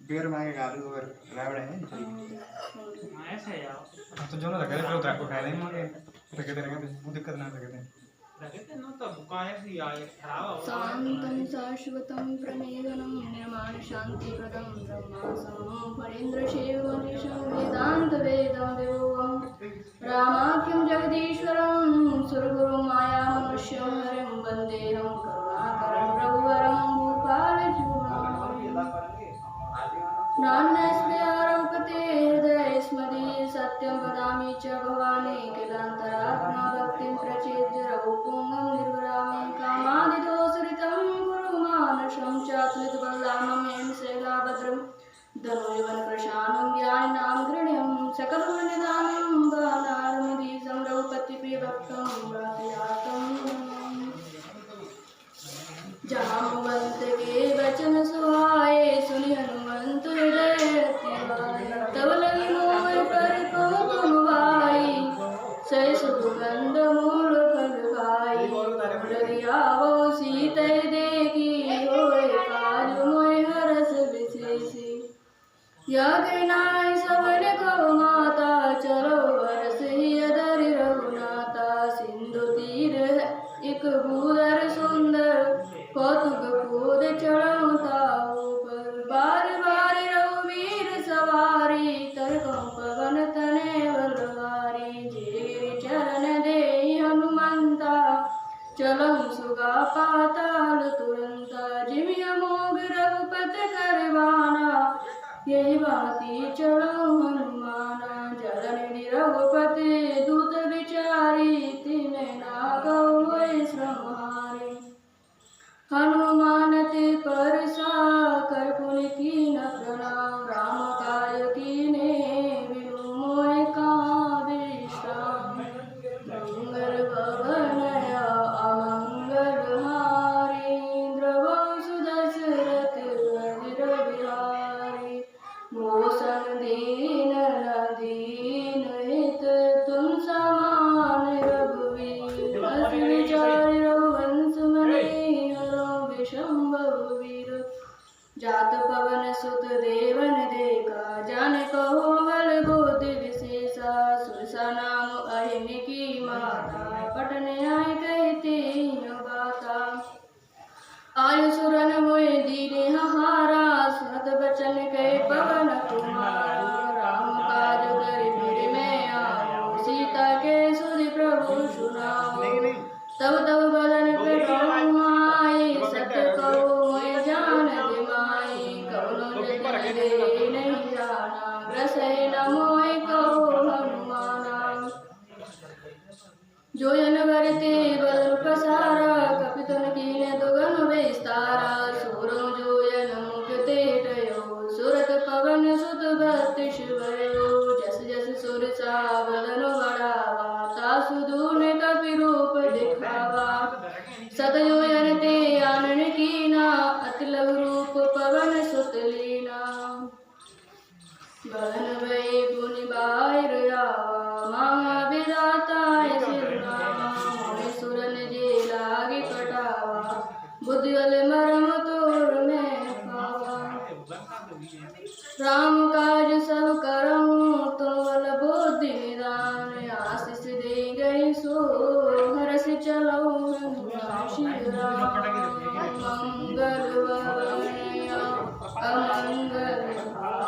बेर मांगे गालू और रावण है ऐसा है यार। तो जो ना लगे फिर उधर को खाए नहीं मांगे रखे थे वो दिक्कत ना रखे थे शान्तं शाश्वतं प्रणेदनं निर्माणशान्तिप्रदं ब्रह्मासनं फणीन्द्रशेवमनिशं वेदान्तवेदं विभुवं रामाख्यं जगदीश्वरं सुरगुरुं मायामनुष्यं हरिं वन्देऽहं करुणाकरं रघुवरं भूपालचूडामणिं नान्यस्मृतिरौपते हृदये स्मदीये सत्यं वदामि च भवानि किलान्तरात्मा भक्तिं प्रचेद्य रघुपुङ्गं निर्वरामि कामादिदोषरितं गुरुमानसं चात्मितबलाममें शैलाभद्रं धनुर्वनप्रशानं ज्ञानिनां गृह्यं सकलगुणनिधानं बालारमधीशं रघुपतिप्रियभक्तं वातयातं जाम्बवंत के वचन सुहाए सुनि हनुमंत हृदय तिवाए तब लगी मोह पर तुम भाई सै सुगंध मूल फल खाई डरियावो सीते देखी होए काज मोह हरस विशेषी या कहनाई सबन को माता चलो बरस ही अधरि रघुनाथा सिंधु तीर एक भूधर सुंदर कौतुक कूद चढ़ो ताऊ पर बार बार रघुवीर सवारी तरकों पवन तने बलवारी गिरि चरण दे हनुमंता चलो सुगा पाताल तुरंता जिमिया मोग रघुपत करवाना यही बाती चलो हनुमाना जलन रघुपति दूत विचारी तिने ना गए श्रमहारी हनुमान ते परसा कर पुनि कीन प्रणाम राम काय कीने बिनु मोह का विश्राम मंगल भवन अमंगल हारी द्रवौ सुदशरथ अजिर बिहारी मोसन दीन दीन हित तुम समान रघुवीर अस विचार रघुवंश मणि शंभव वीर जात पवन सुत देवन देखा जाने कहो बल बुद्धि विशेषा सुरसा नाम अहिन की माता पटने आए कहते बाता आयु सुरन मोय दीने हारा सुनत बचन कहे पवन कुमारा राम काज करि फिर मैं आओ सीता के सुधि प्रभु सुनाओ तब तब बलन प्रभु आए सत्य कहो मैं जान दिमाई कौनो जतन दे नहीं जाना ग्रसै न मोय कहो हनुमाना जोयन बरते बदन पसारा कपितन कीने दुगन विस्तारा सूरो जोयन मुख तेटयो सुरत पवन सुत बत्तिश भयो जस जस सुर सा बदन बढ़ावा तासु दून कपि रूप दिखावा सतयोयन ते आनन कीना अति लघु रूप पवन सुत लीना बहन भई पुनि बाहिर आवा मांगा विधाता सिरनावा मोहि सुरन जे लागे कटावा बुद्धि बल मरम तोड़ में पावा राम काज सब करऊं तुम बल बुद्धि निदान आशीष दे गई सो हरस चलो श्री राम मंगल अमंगल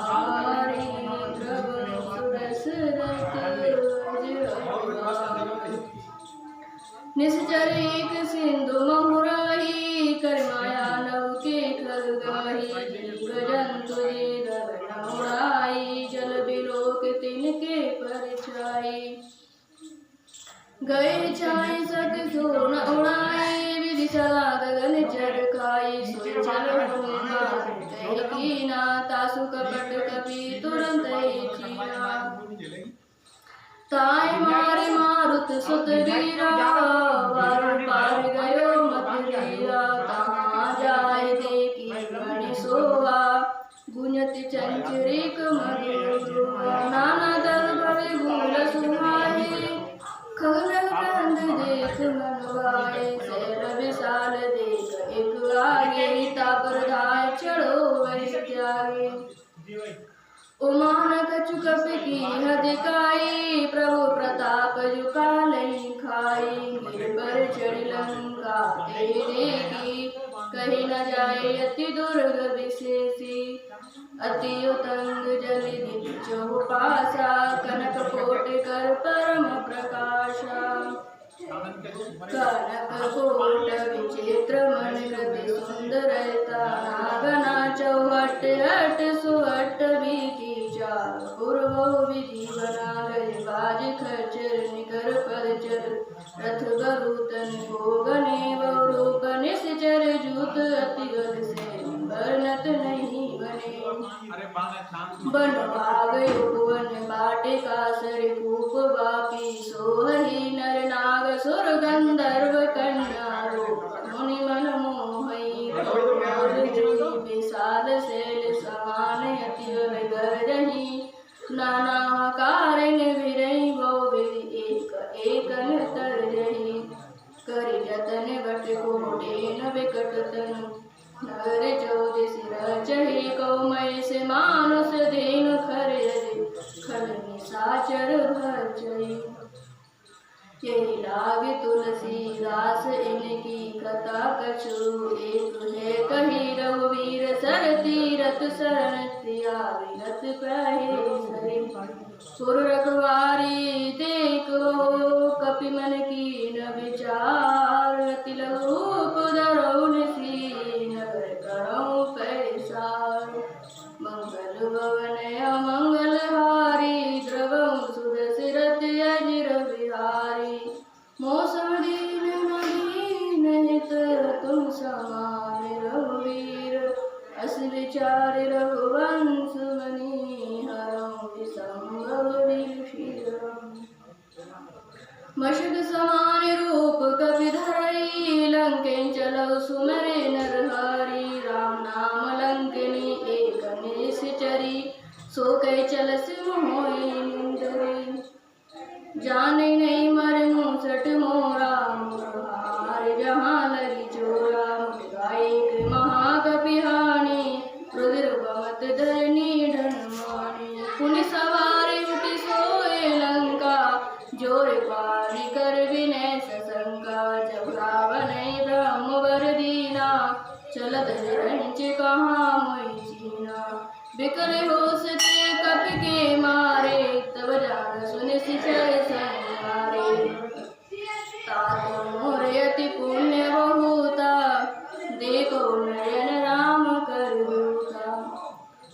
हारी प्रभु सुरसरत निश्चर एक सिंधु महुराही कर माया नव के कर गाही जीव जंतु जे गगन उड़ाई जल बिलोक तिनके परछाई गए छाई सत सोन उड़ाई विधि सदा गगन चरकाई सोई चल कीना तासु कपट कपि तुरंत चीना ताई मारे मारुत सुत वीरा वारुण पार गयो मत वीरा तहाँ जाय देखी मणि शोभा गुंजति चंचरिक मधुर नाना दल बड़े गुल सुहाए खगन कंद देख मन भाए शैल विशाल देख एक आगे तापर धाय चढ़ो वै त्यागे उमान कछु कप की हदिकाई, प्रभु प्रताप जुकालई खाई। गिर पर चढ़ी लंका ते देखी, कही न जाए अति दुर्ग विशेषी। अति उतंग जल दिप चौपासा, कनक कोट कर परम प्रकाशा। कनक कोट विचित्र मन कृति सुंदरता, नागना चौहट हट सुहट बीती चार। पूर्व विधि बना गए बाज खच्चर, निकर पदचर रथ गरुतन को गने। वो रूप निश्चर जूत अति गल से, वर्णत नहीं बने। बन भाग उपवन बाटिका, सरिकूप बापी सोहई। नर नाग सुर गंधर्व कन्या, रूप मुनि मन मोहई। विशाल शैल समान अति गरजही, नाना कारण विरई वो विधि एक एकन तरजही। करि जतन बट कोटेन विकट तनु, नगर चौदिस रचहि। कौमय से मानुष दीन खर यदि, खल निशाचर भचई। यही लाग तुलसीदास इनकी कथा कछु, एक है कही रघुवीर सर तीरथ शरण तिया। विरत प्रहे सरे सुर रखवारी, देखो कपि मन की न विचार। अति लघु रूप धरऊ निसी, नगर करऊ पैसार। मंगल भवन अमंगल हारी, द्रवऊ सुरसिरत अजिर बिहारी। मौसम दीन नदीन हित, तुम समान रघुवीर। अस विचार रघुवंश मणि, हरऊ विसंभव विषीरम। मशक समान रूप कपि धरई, लंकेन चलऊ सुमरे नरहरि। राम नाम लंकिनी एक निश्चरी, सो कै चलस मोहि निंदरी। जाने नहीं मर मूसट मोरा, मुरहार जहाँ लगी चोरा। मुटगाई महाकपिहानी, रुद्र बमत धरनी ढनमानी। पुनि सवारी उठी सोए लंका, जोर पानी कर विनय सशंका। जब रावण ब्रह्म वर दीना, चलत रंच कहाँ मोहि चीना। बिकल होश ते कपि के मारे, तब जान सुनि सिचर संहारे। तात मोर अति पुण्य बहुता, देखो नयन राम कर दूता।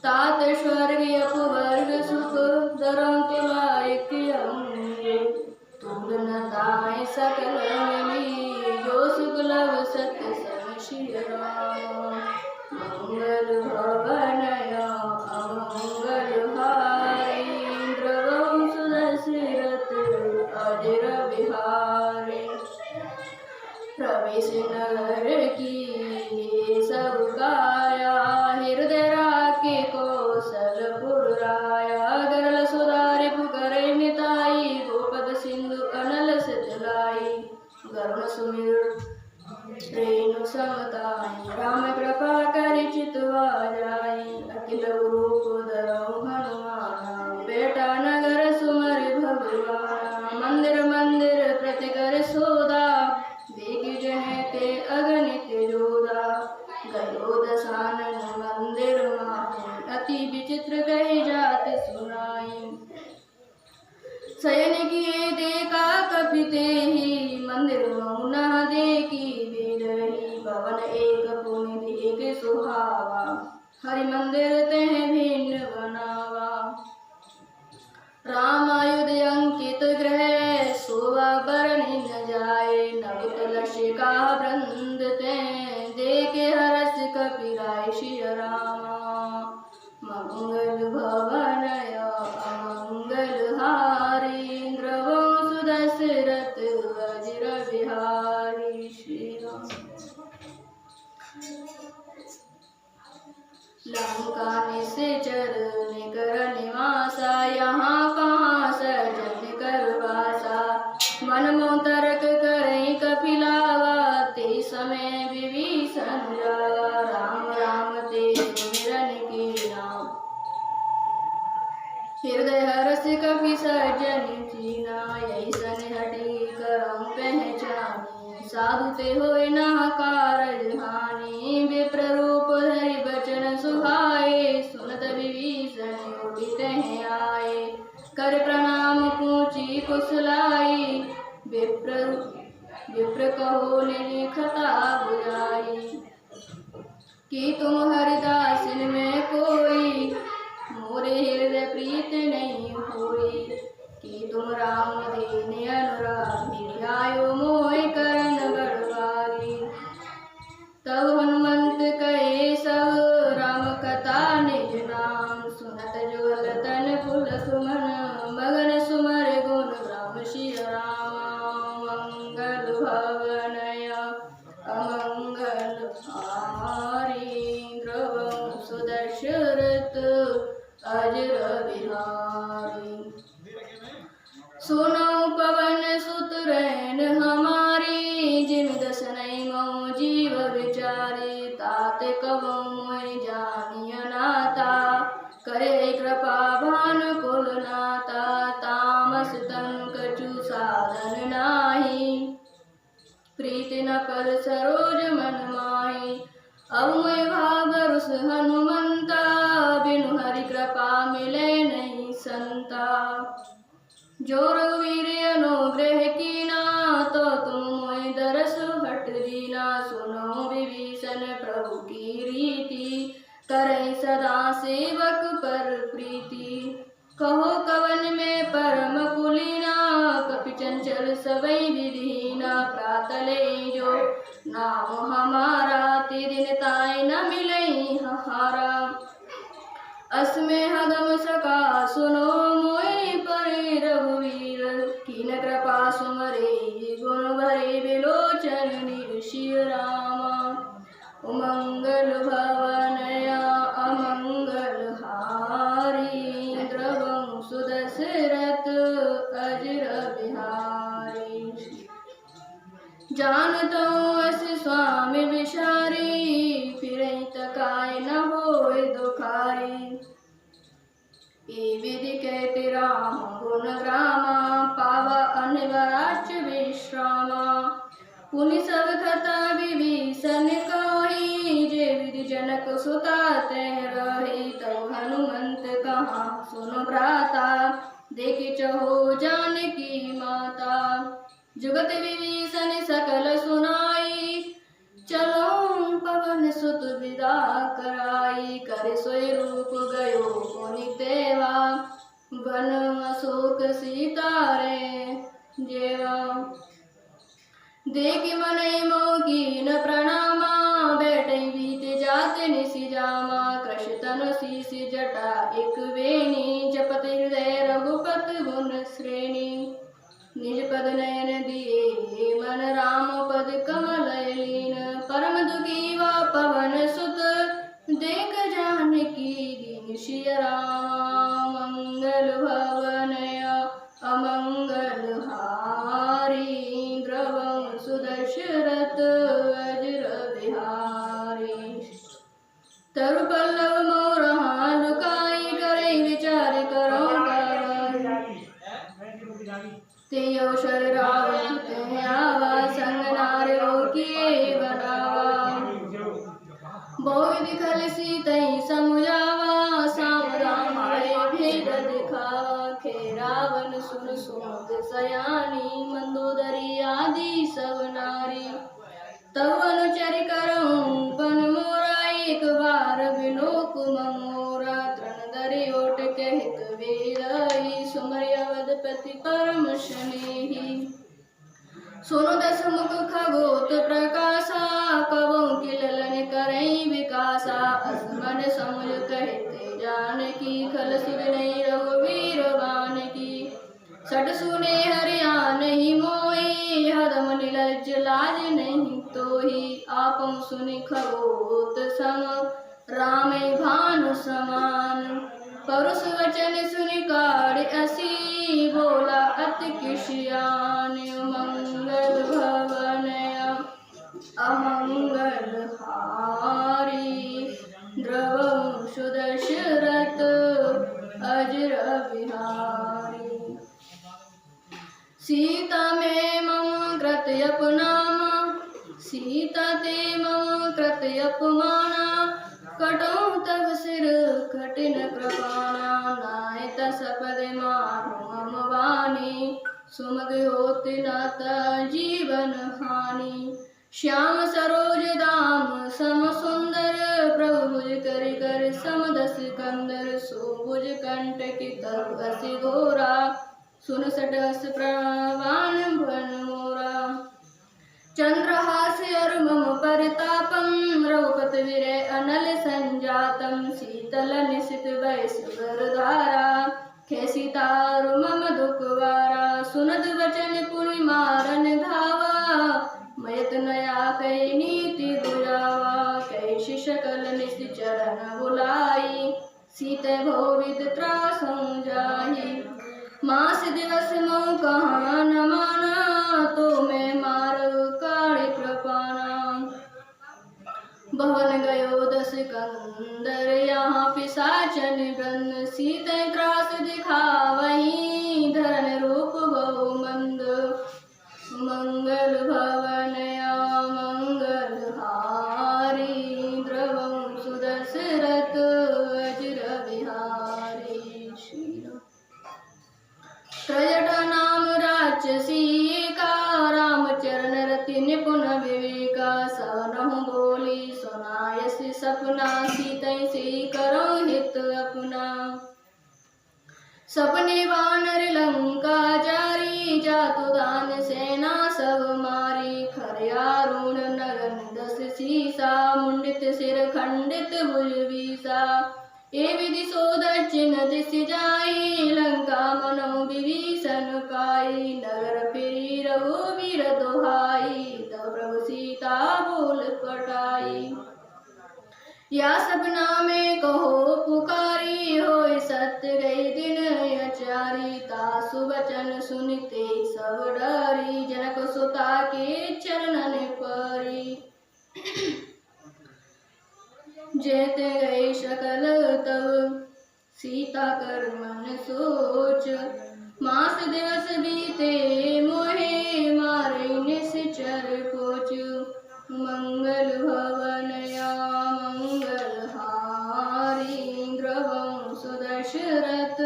तात स्वर्ग अपवर्ग सुख, दरौ तुला एक अंग। तुल न ताहि सकल मिली, जो सुख लभ सत्य सन सिय राम। मंगल भवन अमंगल हारी, द्रवऊ सुदशरथ अजिर बिहारी। प्रवेश नगर की ये सब काया, हृदय राखे कौशलपुर राया। गरल सुधारि पुकरै मिताई, गोपद सिंधु अनल सितलाई। गरुण सुमिर रेणु समताई, राम कृपा करि चितवा जाई। अखिल रूप धरऊ हनुमाना, बेटा नगर सुमरि भगवाना। मंदिर मंदिर प्रति कर सोदा, देखि जह ते अगणित जोधा। गयो दसानन मंदिर माहि, अति विचित्र कही जात सुनाई। शयन किए देखा कपि तेहि, मंदिर मौना देखी बिरही। भवन एक पुनि देख सुहावा, हरि मंदिर तेह भिन्न बनावा। राम आयुध अंकित गृह, शोभा बरनि न जाए। नव तुलसिका वृंद ते, देखे हरस कपि राय सिय रामा। मंगल भवन अमंगल हारी, द्रवऊ सुदशरथ अजिर बिहारी। श्री राम। लंका निश्चर निकर निवासा, यहाँ कहाँ सजन कर वासा। मन मोह तर्क करई कपिलावा, ते समय विभीषण जावा। राम राम ते सुमिरन की नाम, कपि सज्जन चीना, ऐसन हटी करम पहचानी। साधु ते होय ना कारज हानि, विप्र रूप धरि बचन सुहाए। सुनत विभीषण उठित हैं आए, कर प्रणाम पूछी कुशलाई। विप्र कहो निज खता बुझाई, कि तुम हरिदासिन में कोई, मोरे हृदय प्रीत नहीं होई। कि तुम राम दीन अनुरागी, आयो मोहि करन बड़भागी। तब हनुमंत कहे सब राम कथा निज नाम, सुनत जुगल तन पुलक मन, मगन सुमर गुण राम सिय राम। मंगल भवनय अमंगल हारी, द्रवं सुदशरथ अजर बिहारी। सुनो पवन सुत रैन हमारी, जिम दस नहीं मऊ जीव विचारी। तात कबो मोहि जानिय नाता, करे कृपा भानु कुल नाता। तामस तनु कछु साधन नाही, प्रीति न पर सरोज मन माही। अब मैं भावरुष हनुमंता, बिनु हरि कृपा मिले नहीं संता। जो रघुवीर अनुग्रह कीना, तो तुम मोहि दरस हट दीना। सुनो विभीषण प्रभु की रीति, करई सदा सेवक पर प्रीति। कहो कवन में परम कुलीना, कपि चंचल सबई विधीना। प्रातले जो नाम हमारा, ते दिन ताय न मिलई हारा। अस्मे हदम सका सुनो मोहि परे, रघुवीर कीन कृपा सुमरे। गुण भरे बिलोचन निरसिय रामा, उमंगल भवनय अमंगल हारी। द्रवं सुदशरथ अजर बिहारी, जानतो अस स्वामी विचारी। फिरहि तकाय न होय दुखारी, ए विधि कहते राम गुण ग्रामा। पावा अनिवार्च विश्रामा, पुनि सब कथा विभीषण कही। जे विधि जनक सुता तह रही, तब हनुमंत कहा सुनो भ्राता। देखि चहो जानकी माता, जुगत विभीषण सकल सुनाई। चलो पवन सुत विदा कराई, कर सोई रूप गयो मुनि तेवा। वन अशोक सीता रे जेवा, देखि मनई मोकीन प्रणामा। बैठई बीते जात निसि जामा, कृश तनु शीश जटा एक बेनी। जपत हृदय रघुपत गुण श्रेणी, निज पद नयन दिए मन राम पद कमल लीन। परम दुखी वा पवन सुत, देख जानकी दीन सिय राम। मंगल भवनय अमंगल हारी, द्रवं सुदशरथ अजर बिहारी। तरु पल्लव मोर लुकाई, करई विचार करो ते अवसर रावण ते आवा। संग नार्यो किए बनावा, बहुविधि खल सीतई समुझावा। साम राम भय भेद दिखावा, खे रावण सुन सुमत सयानी। मंदोदरी आदि सब नारी, तब अनुचर करऊं पन मोरा। एक बार बिलोक मोरा, तृण धरि ओट कहत वेदई। सुमरि अवधपति परम स्नेही, सुनो दस मुख खगोत प्रकाशा। कबहु की ललन करई विकासा, असमन समुझ कहते जानकी। खल सुध नहीं रघुवीर बानकी, सट सुने हरिया नहीं मोही। हदम निलज्ज लाज नहीं तोही, आपम सुनि खगोत सम रामे भानु समान। परुष वचन सुनि काढ़ असी, बोला अति किशियान। मंगल भवनय अमंगल हारी, द्रवं सुदशरथ अजर बिहारी। सीता में मम कृत अपनामा, सीता ते मम कृत अपमाना, कटौ तब सिर कठिन कृपाणा, नायत सपद मानु मम वाणी, सुमग होत नाता जीवन हानि। श्याम सरोज दाम सम सुंदर, प्रभु भुज कर कर समदस कंदर, सोभुज कंटक तब अति घोरा, सुन सटस प्रवान भन मोरा। चंद्रहास और मम परितापम, रघुपति विरय अनल संजातम, शीतल निशित वैस वरधारा, कैसी तारु मम दुखवारा। सुनत वचन पुनि मारन धावा, मयत नया कई नीति बुझावा, कैसी सकल निशि चरण बुलाई, सीते भोवित त्रासं जाहि। मास दिवस मऊ कहाँ न माना, तो मैं मार काढ़ कृपाना। भवन गयो दस कंदर, यहाँ पिशाचन वृंद, सीते त्रास दिखावहीं, धरन रूप बहु मंद। मंगल भवन या मंगल हारी, द्रवं सुदशरथ अजर बिहारी। श्री राम। त्रयटा नाम राक्षसी का, रामचरण रति निपुण विवेका, सवनहु बोली सुनायस सपना, सीतै से करो हित अपना। सपने वानर लंका जारी, जातु दान सेना सब मारी, खरयारुण नगन दस सीसा, मुंडित सिर खंडित भुज बीसा। ए विधि सो दक्षिण दिश जाई, लंका मनो विभीषण पाई, नगर फिरी रघुवीर दोहाई, तब प्रभु सीता बोल पटाई। या सपना में कहो पुकारी, होय सत्य गई दिन अचारी, तासु वचन सुनते सब डरी, जनक सुता के चरणन परी। जेते गए सकल तब सीता कर मन सोच, मास दिवस बीते मोहे मारे निश्चर कोच। मंगल भवन या मंगल हारी, द्रवं सुदशरथ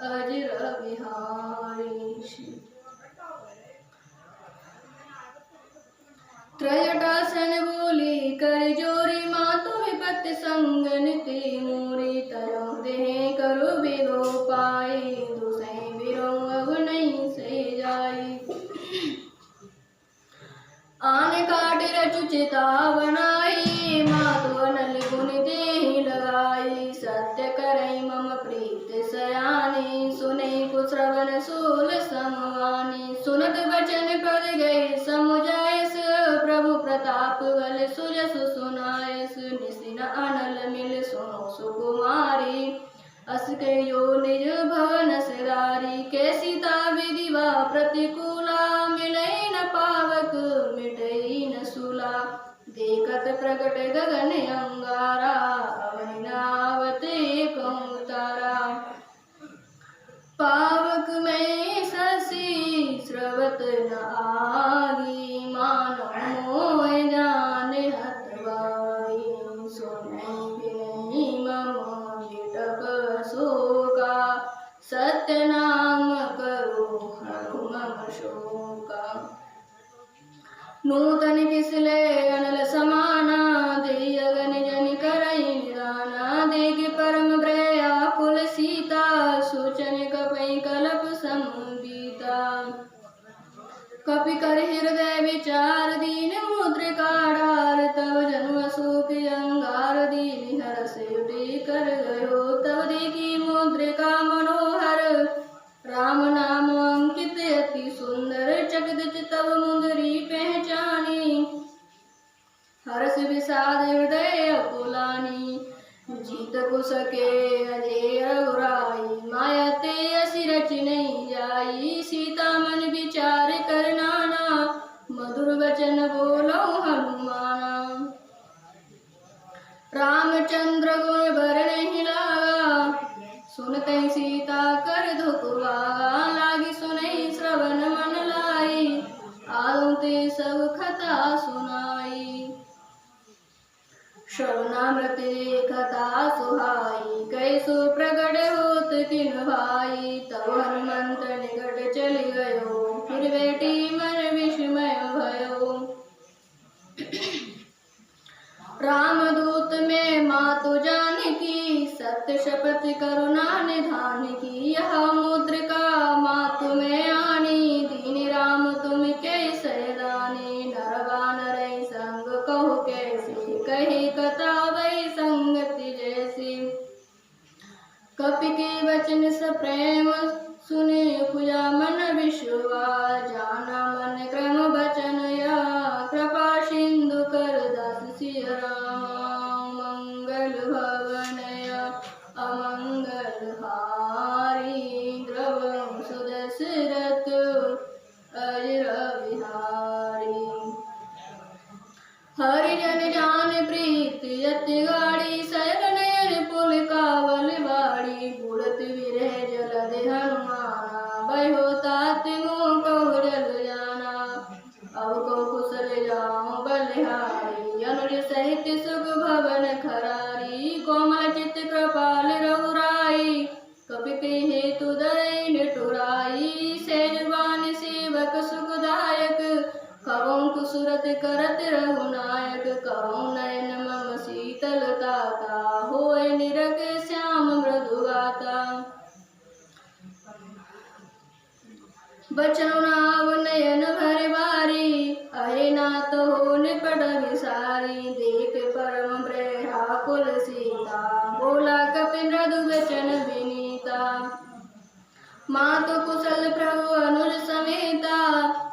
अजर बिहारी। त्रयटासन बोली कर जोरी, मातु विपत्ति संगन ते मोरी, तरौ देह करु बिगो पाई, दुसै बिरो अब नहीं से जाई। आन काट रचु चिता बनाई, मातु अनल गुण देहि लगाई, सत्य करई मम प्रीत सयानी, सुने कुश्रवण सूल समवानी। सुनत वचन पद गए समुझायस, प्रभु प्रताप बल सुजसु सुनायस, निसिन अनल मिल सुनो सुकुमारी, अस कयो निज भवन सिरारी। कैसी ता विधिवा प्रतिकूला, मिलई न पावक मिटई न सूला, देखत प्रकट गगन अंगारा, अवनि नावते कहूँ तारा। पावक में शशि स्रवत न आगी, मानो मोह जान हतवाई, सुनै बिनै मम विटप शोका, सत्य नाम करो हरु मम शोका। नूतन किसले अनल समाना, देय अगन जन करई निदाना, देख परम व्याकुल सीता, सोचन कपई कलप संबीता। कपि कर हृदय विचार दीन, मुद्रिका डार तब जनु अशोक अंगार, दीन हरष उठे कर गयो, तब देखी मुद्रिका मनोहर, राम नाम अंकित अति सुंदर, चकित तब मुंदरी पहचानी, हर्ष विषाद हृदय अकुलानी। जीत को सके अजय रघुराई, माया ते असी रच नहीं जाई, सीता मन विचार कर नाना, मधुर वचन बोलो हनुमाना। रामचंद्र गुण बर नहीं लागा, सुनते सीता कर दुख भागा, लागी सुनई श्रवण सब कथा सुनाई। श्रवणामृत कथा सुहाई, कैसो प्रगट होत तिन भाई। तब हनुमंत निकट चली गयो, फिर बेटी मन विस्मय भयो। रामदूत में मातु जानकी, सत्य शपथ करुणा निधान की। यह मुद्रिका मातु में आनी, दीन राम तुम कैसे दानी। नर बानर संग कहो कैसे, कही कथा वही संगति जैसी। कपि के वचन सप्रेम सुने, पूजा मन विश्वास। जाना मन क्रम वचन या, कृपा सिंधु कर दास सिय राम। मंगल भवन अमंगल हारी, द्रवं सुदशरथ अजर बिहारी। हरिजन जान प्रीत यति गाड़ी, शरण नयन पुल कावल बाड़ी। बुढ़त विरह जल दे हनुमाना, भयो तात मोह कहो जल जाना। अब को कुशल जाऊं बलिहारी, अनुज सहित सुख भवन खरारी। कोमल चित कृपाल रघुराई, कपि के हेतु दय निठुराई। सेजवान सेवक सुखदायक, कबहु कुसुरत करत रघुनायक। कहूँ नयन मम शीतलताता, होय निरख श्याम मृदु गाता। बचन नाव नयन भर बारी, अहे नाथ हो निपट विसारी। देख परम व्याकुल सीता, बोला कपि मृदु वचन विनीता। मातु कुशल प्रभु अनुज समेता,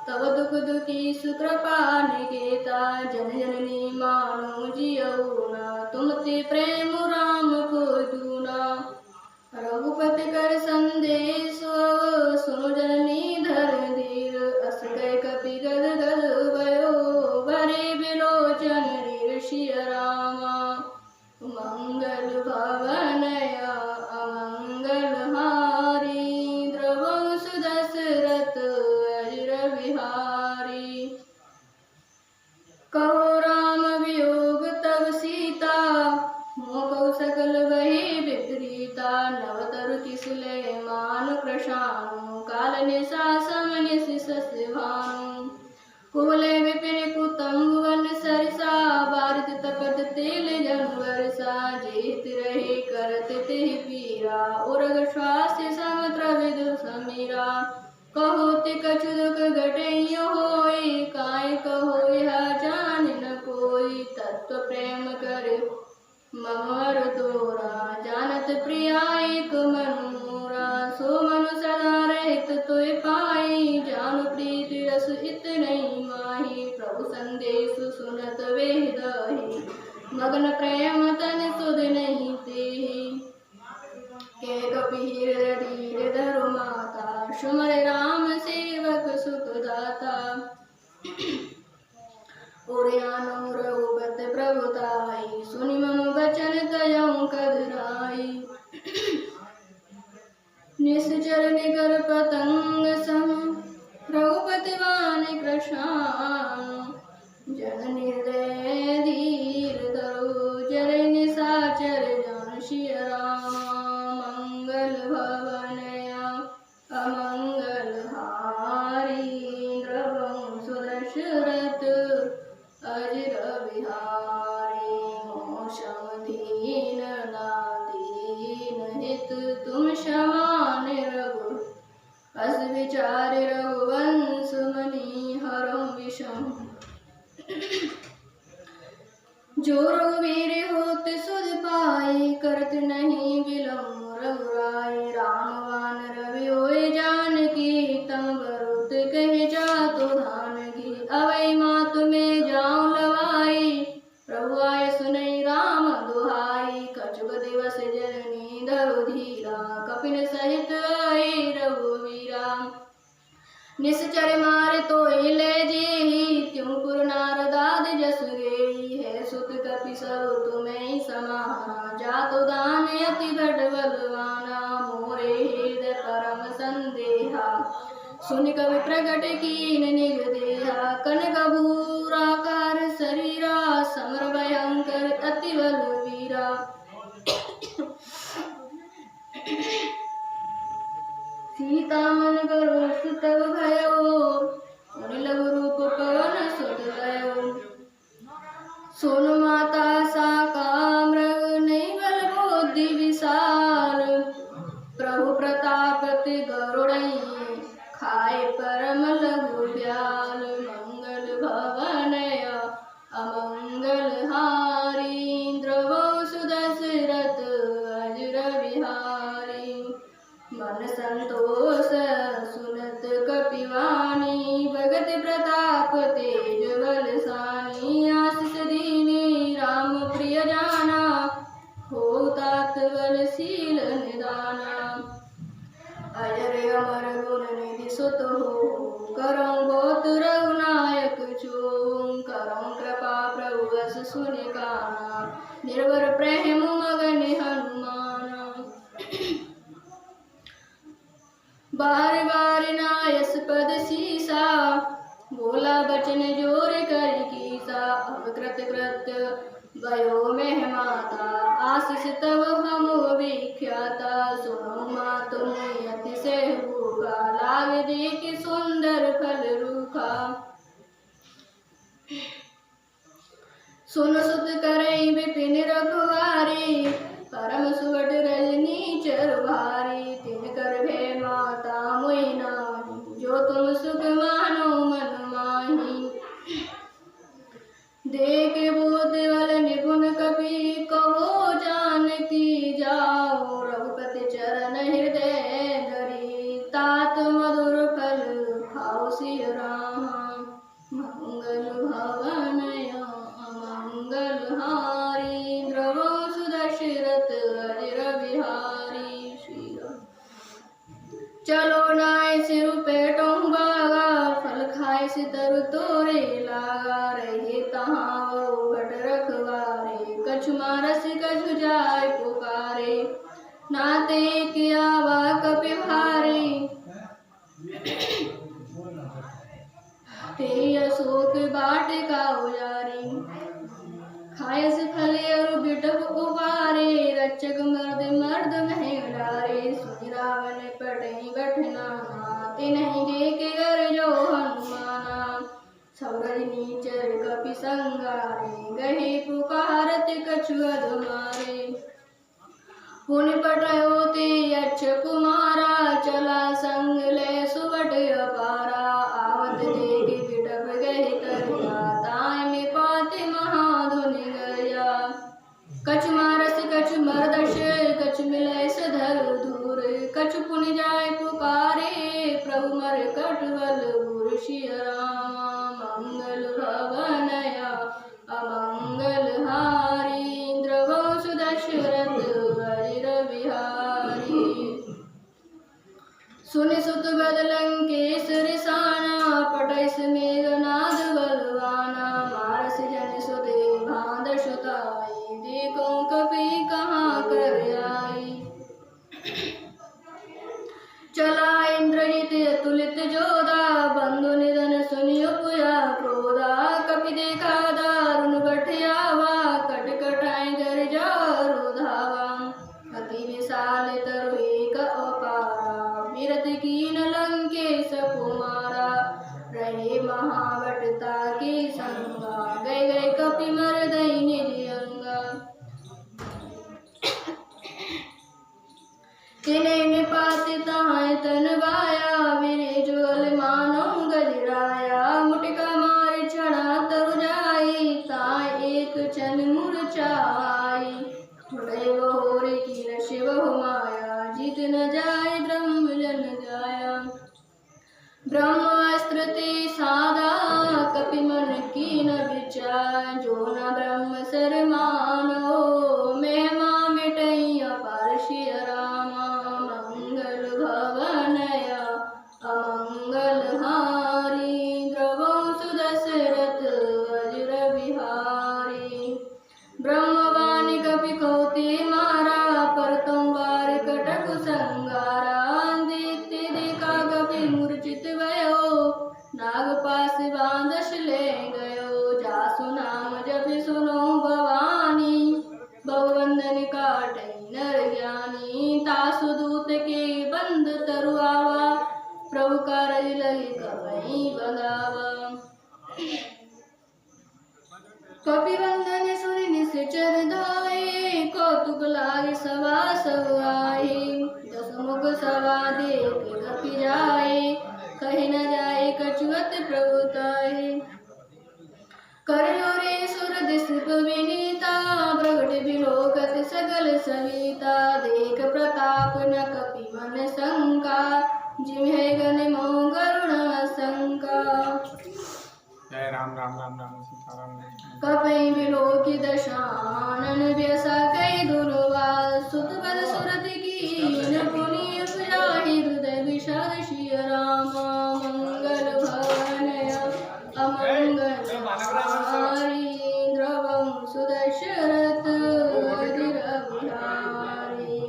तब दुख दुखी सुकृपा निकेता। जन जननी मानो जियऊना, तुम ते प्रेम राम को दूना। रघुपति कर संदेश सुनो जननी धर धीर। अस कह कपि गद गद भयो, भरे बिलोचन रीर सिय रामा। मंगल भवन अमंगल हारी, द्रवं सुदशरथ अजर बिहारी। कहो राम वियोग तब सीता, मोह सकल वही विपरीता। नवतरु किसले मान कृशानु, काल निशा समन शिशस भानु। कुवलय विपिन कुतुम वन सरसा, बारित तपत तेल जन वर्षा। जेत रहे करत तेहि पीरा, उर्ग श्वास समुद्र विदु समीरा। कहो ते कछु दुख घटई होई, काय कहो यह जान न कोई। तत्व प्रेम कर ममर तोरा, जानत प्रिया एक मनु मोरा। सो मनु सदा रहित तोय पाई, जानु प्रीति रस इत नहीं माही। प्रभु संदेश सुनत वेदहि, मगन प्रेम तन सुध नहीं तेहि। के कपि हृदय धीर धरु माता, सुमर राम सेवक सुख दाता। उड़ियानो रघुपति प्रभुताई, सुनि मम वचन तयउ कदराई। निश्चर निकर पतंग सम, रघुपति वानि कृशानु। जन हृदय धीर धरु, जर निशाचर जान सिय राम। मंगल भवन अमंगल हारी, द्रवं सुदशरथ अजर बिहारी। मोह सम दीन नादीन हित, तुम समान रघु अस विचार। रघुवंश मनि हरौ विषम, जो रघुवीर होत सुध पाई। करत नहीं विलम्ब रघुराई, रामवान रवि होय जानकी। तम बरुत कहे जातो धान की, अवै मातु में जाऊं लवाई। प्रभु आय सुनई राम दुहाई, कछुक दिवस जननी धरु धीरा। कपिन सहित आई रघुवीरा, निश्चर मार तो ले जेहि। त्यों पुर नारदाद जस गेई, है सुत कपि सरु तुम्हें समाना। जातो दान अति बड़ बलवाना, मोरे हृदय परम संदेहा। सुनि कवि प्रगट कीन निज देहा कनक भूराकार शरीरा समर भयंकर अति बल वीरा सीता मन करो सुतव भयो मुनि लघु रूप पवन सुत गयो सोनु माता साका मृग नहीं बल बुद्धि विशाल प्रभु प्रताप ते गरुड़ई खाए परम लघु ब्याल मंगल भवनय अमंगल हारी द्रवो सुदशरथ अजर बिहारी मन संतोष सुनत कपिवानी भगत प्रताप तेज बलसानी आशीष दीनी राम प्रिय जाना हो तात बलशील निदाना अजर अमर गुण निधि सुत हो करौ बहुत रघुनायक चूम करौ कृपा प्रभु अस सुनि काना निर्भर प्रेम मगन हनुमाना बार बार नायस पद सीसा बोला बचन जोर कर कीसा अब कृत कृत्य भयो में माता आशीष तब हम विख्याता सुनो माँ तुम अति से भूखा लाग देख सुंदर फल रूखा सुन सुत करई विपिन रखवारी परम सुवट रजनी चर भारी तिन कर भे माता मोहि नाही जो तुम सुख मानो मन माही देख बोध बल निपुण कपि कहो जानकी जाओ रघुपति चरण हृदय धरी तात मधुर फल खाओ सिय राम मंगल भवनय अमंगल हारी द्रवो सुदशरथ अजर बिहारी श्री राम चलो नाय सिर पेटों बागा फल खाए से तरु तोरे लागा रहे तहाँ वो घट रखवारे कछु मारस कछु जाय पुकारे नाते किया वा कपि भारे ते अशोक बाटिका उजारी खायस फले और बिटप उबारे रक्षक मर्द मर्द नहीं डारे सुनि रावण पटई गठना ते नहीं देखे घर जो हनुमाना सौरज नीचर कपि संगारे गहे पुकारत कछु अधमारे पुण्य पटयो ते यक्ष कुमारा चला संग ले सुवट अपारा आवत देख बिटप गहे तरिया ताय में पाते महाधुनि गया कछु मारस कछु मर्दश कछु मिलै सधर धूर कछु पुनि जाय पुकारे प्रभु मर कटवल गुर सिय राम मंगल भवनय अमंगल हारी द्रवो सुदशरथ अजर बिहारी सुनि सुत बद लंकेश रिसाना पटैस मेघनाद बलवाना मारस जन सुते भांद सुताई देखो कपि कहाँ कर आई चला इंद्रजित अतुलित जोधा बंधु निधन सुनि उपया क्रोधा कपि देखा दारुण बठियावा कट कटाई कर जारो धावा अति विशाल तरु एक अपारा विरत कीन लंकेश कुमारा रहे महावटता के संगा गए गए कपि मर दई निज अंगा तिने निपात ताय तन बाया विरे जुगल मानो गजराया मुटिका मार छड़ा तरु जाई ताय एक चन मुरचाई थोड़े बहोरे की न शिव माया जीत न जाय ब्रह्म जन जाया ब्रह्मास्त्र ते साधा कपि मन की न विचार जो न ब्रह्म सर मानो महिमा मिटई अपार सिय रामा मंगल भवनय अमंगल हारी द्रवो सुदशरथ अजर बिहारी ब्रह्मवाणी कपि कौते मारा पर तुम बार कटक संगारा देखते देखा कपि मूर्छित गई तासु दूत के बंद तरुआवा प्रभु कर लगी कवई बंदावा कपिवंदन सुनि निश्चर धाये कौतुक लागे सवा सब आए दसमुख सवा देख कपि जाए कही न जाए कछुअत प्रभुताए करजोरे सुर दिसप विनीता प्रगट बिलोकत सकल सविता देख प्रताप न कपि मन शंका जिम्हे गण मोह करुण शंका। जय राम राम राम राम सीताराम। कपि बिलोकी दशानन व्यसा कई दुर्वा सुत बल सुरति कीन पुनि उपजाहि हृदय विषाद श्री राम मंगल भवनय अमंगल हारी द्रवं सुदशरथ अधीर बिहारी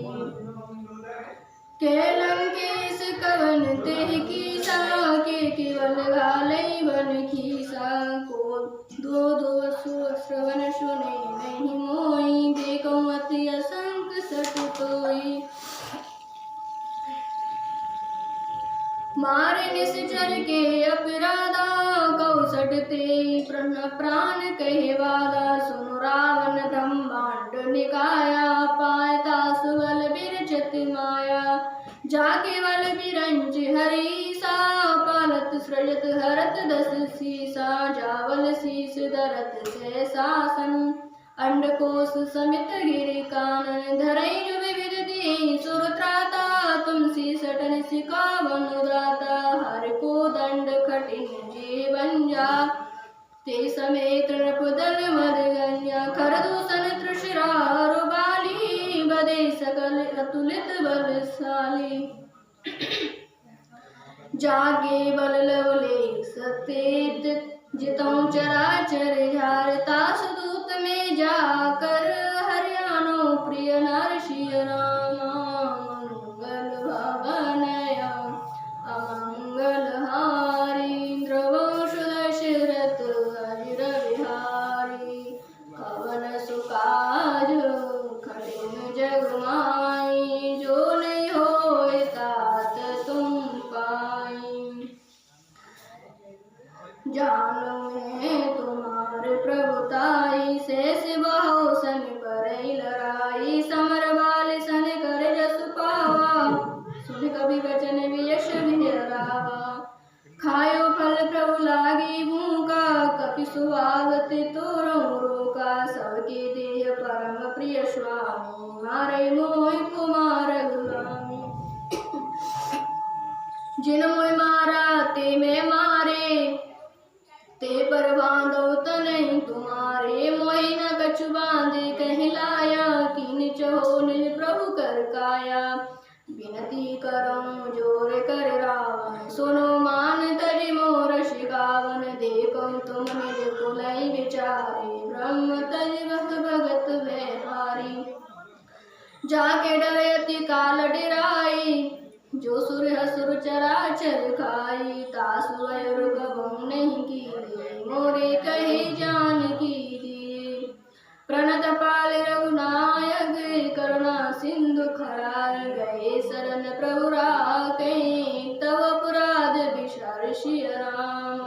केलंकेश कवन तेह कीसा के केवल घालई बन खीसा को दो श्रवण सुने नहीं मोई देखो अति असंक सट तोई मारे निश्चर के अपराधा कौसटते प्राण कहे वादा सुन रावण ब्रह्मांड निकाया पायता सुबल बिरचत माया जाके बल बिरंज हरीसा पालत सृजत हरत दस सीसा जावल शीस दरत से शासन अंडकोश समित गिरि कानन धरई जो विविध दी सुरत्राता तुमसी सटन सिकावन दाता हर को दंड कठिन जीवन जा ते समेत नृपदल मदगन्या खरदूषण त्रिशिरारु बाली बदे सकल अतुलित बलशाली जागे बल लवले सतेत जितों चराचर झारता सुदूत में जाकर हरियाणो प्रिय नरसिंह राम मंगल भवनय अमंगल हारी द्रवंश दशरथ अजिर बिहारी कवन सुकाज कठिन जग माई जो नहीं होए तात तुम पाई जानो मैं तुम्हारे प्रभुताई शेष बहु सन करई लड़ाई समर बाल सन कर जस पावा सुन कभी वचन वियश विहरावा खायो फल प्रभु लागी भूखा कपि सुहावत तोरो रोका सबके देह परम प्रिय स्वामी मारे मोहि कुमार गुलामी जिन मोहि मारा ते मैं मारे ते पर बांधो तनहि तुम्हारे मोहि न कछु बांधे कहीं लाया कीन चहो निज प्रभु कर काया विनती करऊं जोर कर रावण सुनो मान तज मोर शिकावन देखो तुम निज कुलई विचारे ब्रह्म तज भग भगत व्यहारी जाके डरे अति काल डराई जो सुर हसुर चराचर खाई तासु अयुर्गम नहीं की मोरे कहे जान की दी प्रणत पाल रघुनायक करुणा सिंधु खरार गए शरण प्रभु राखे तव अपराध विशार श्री राम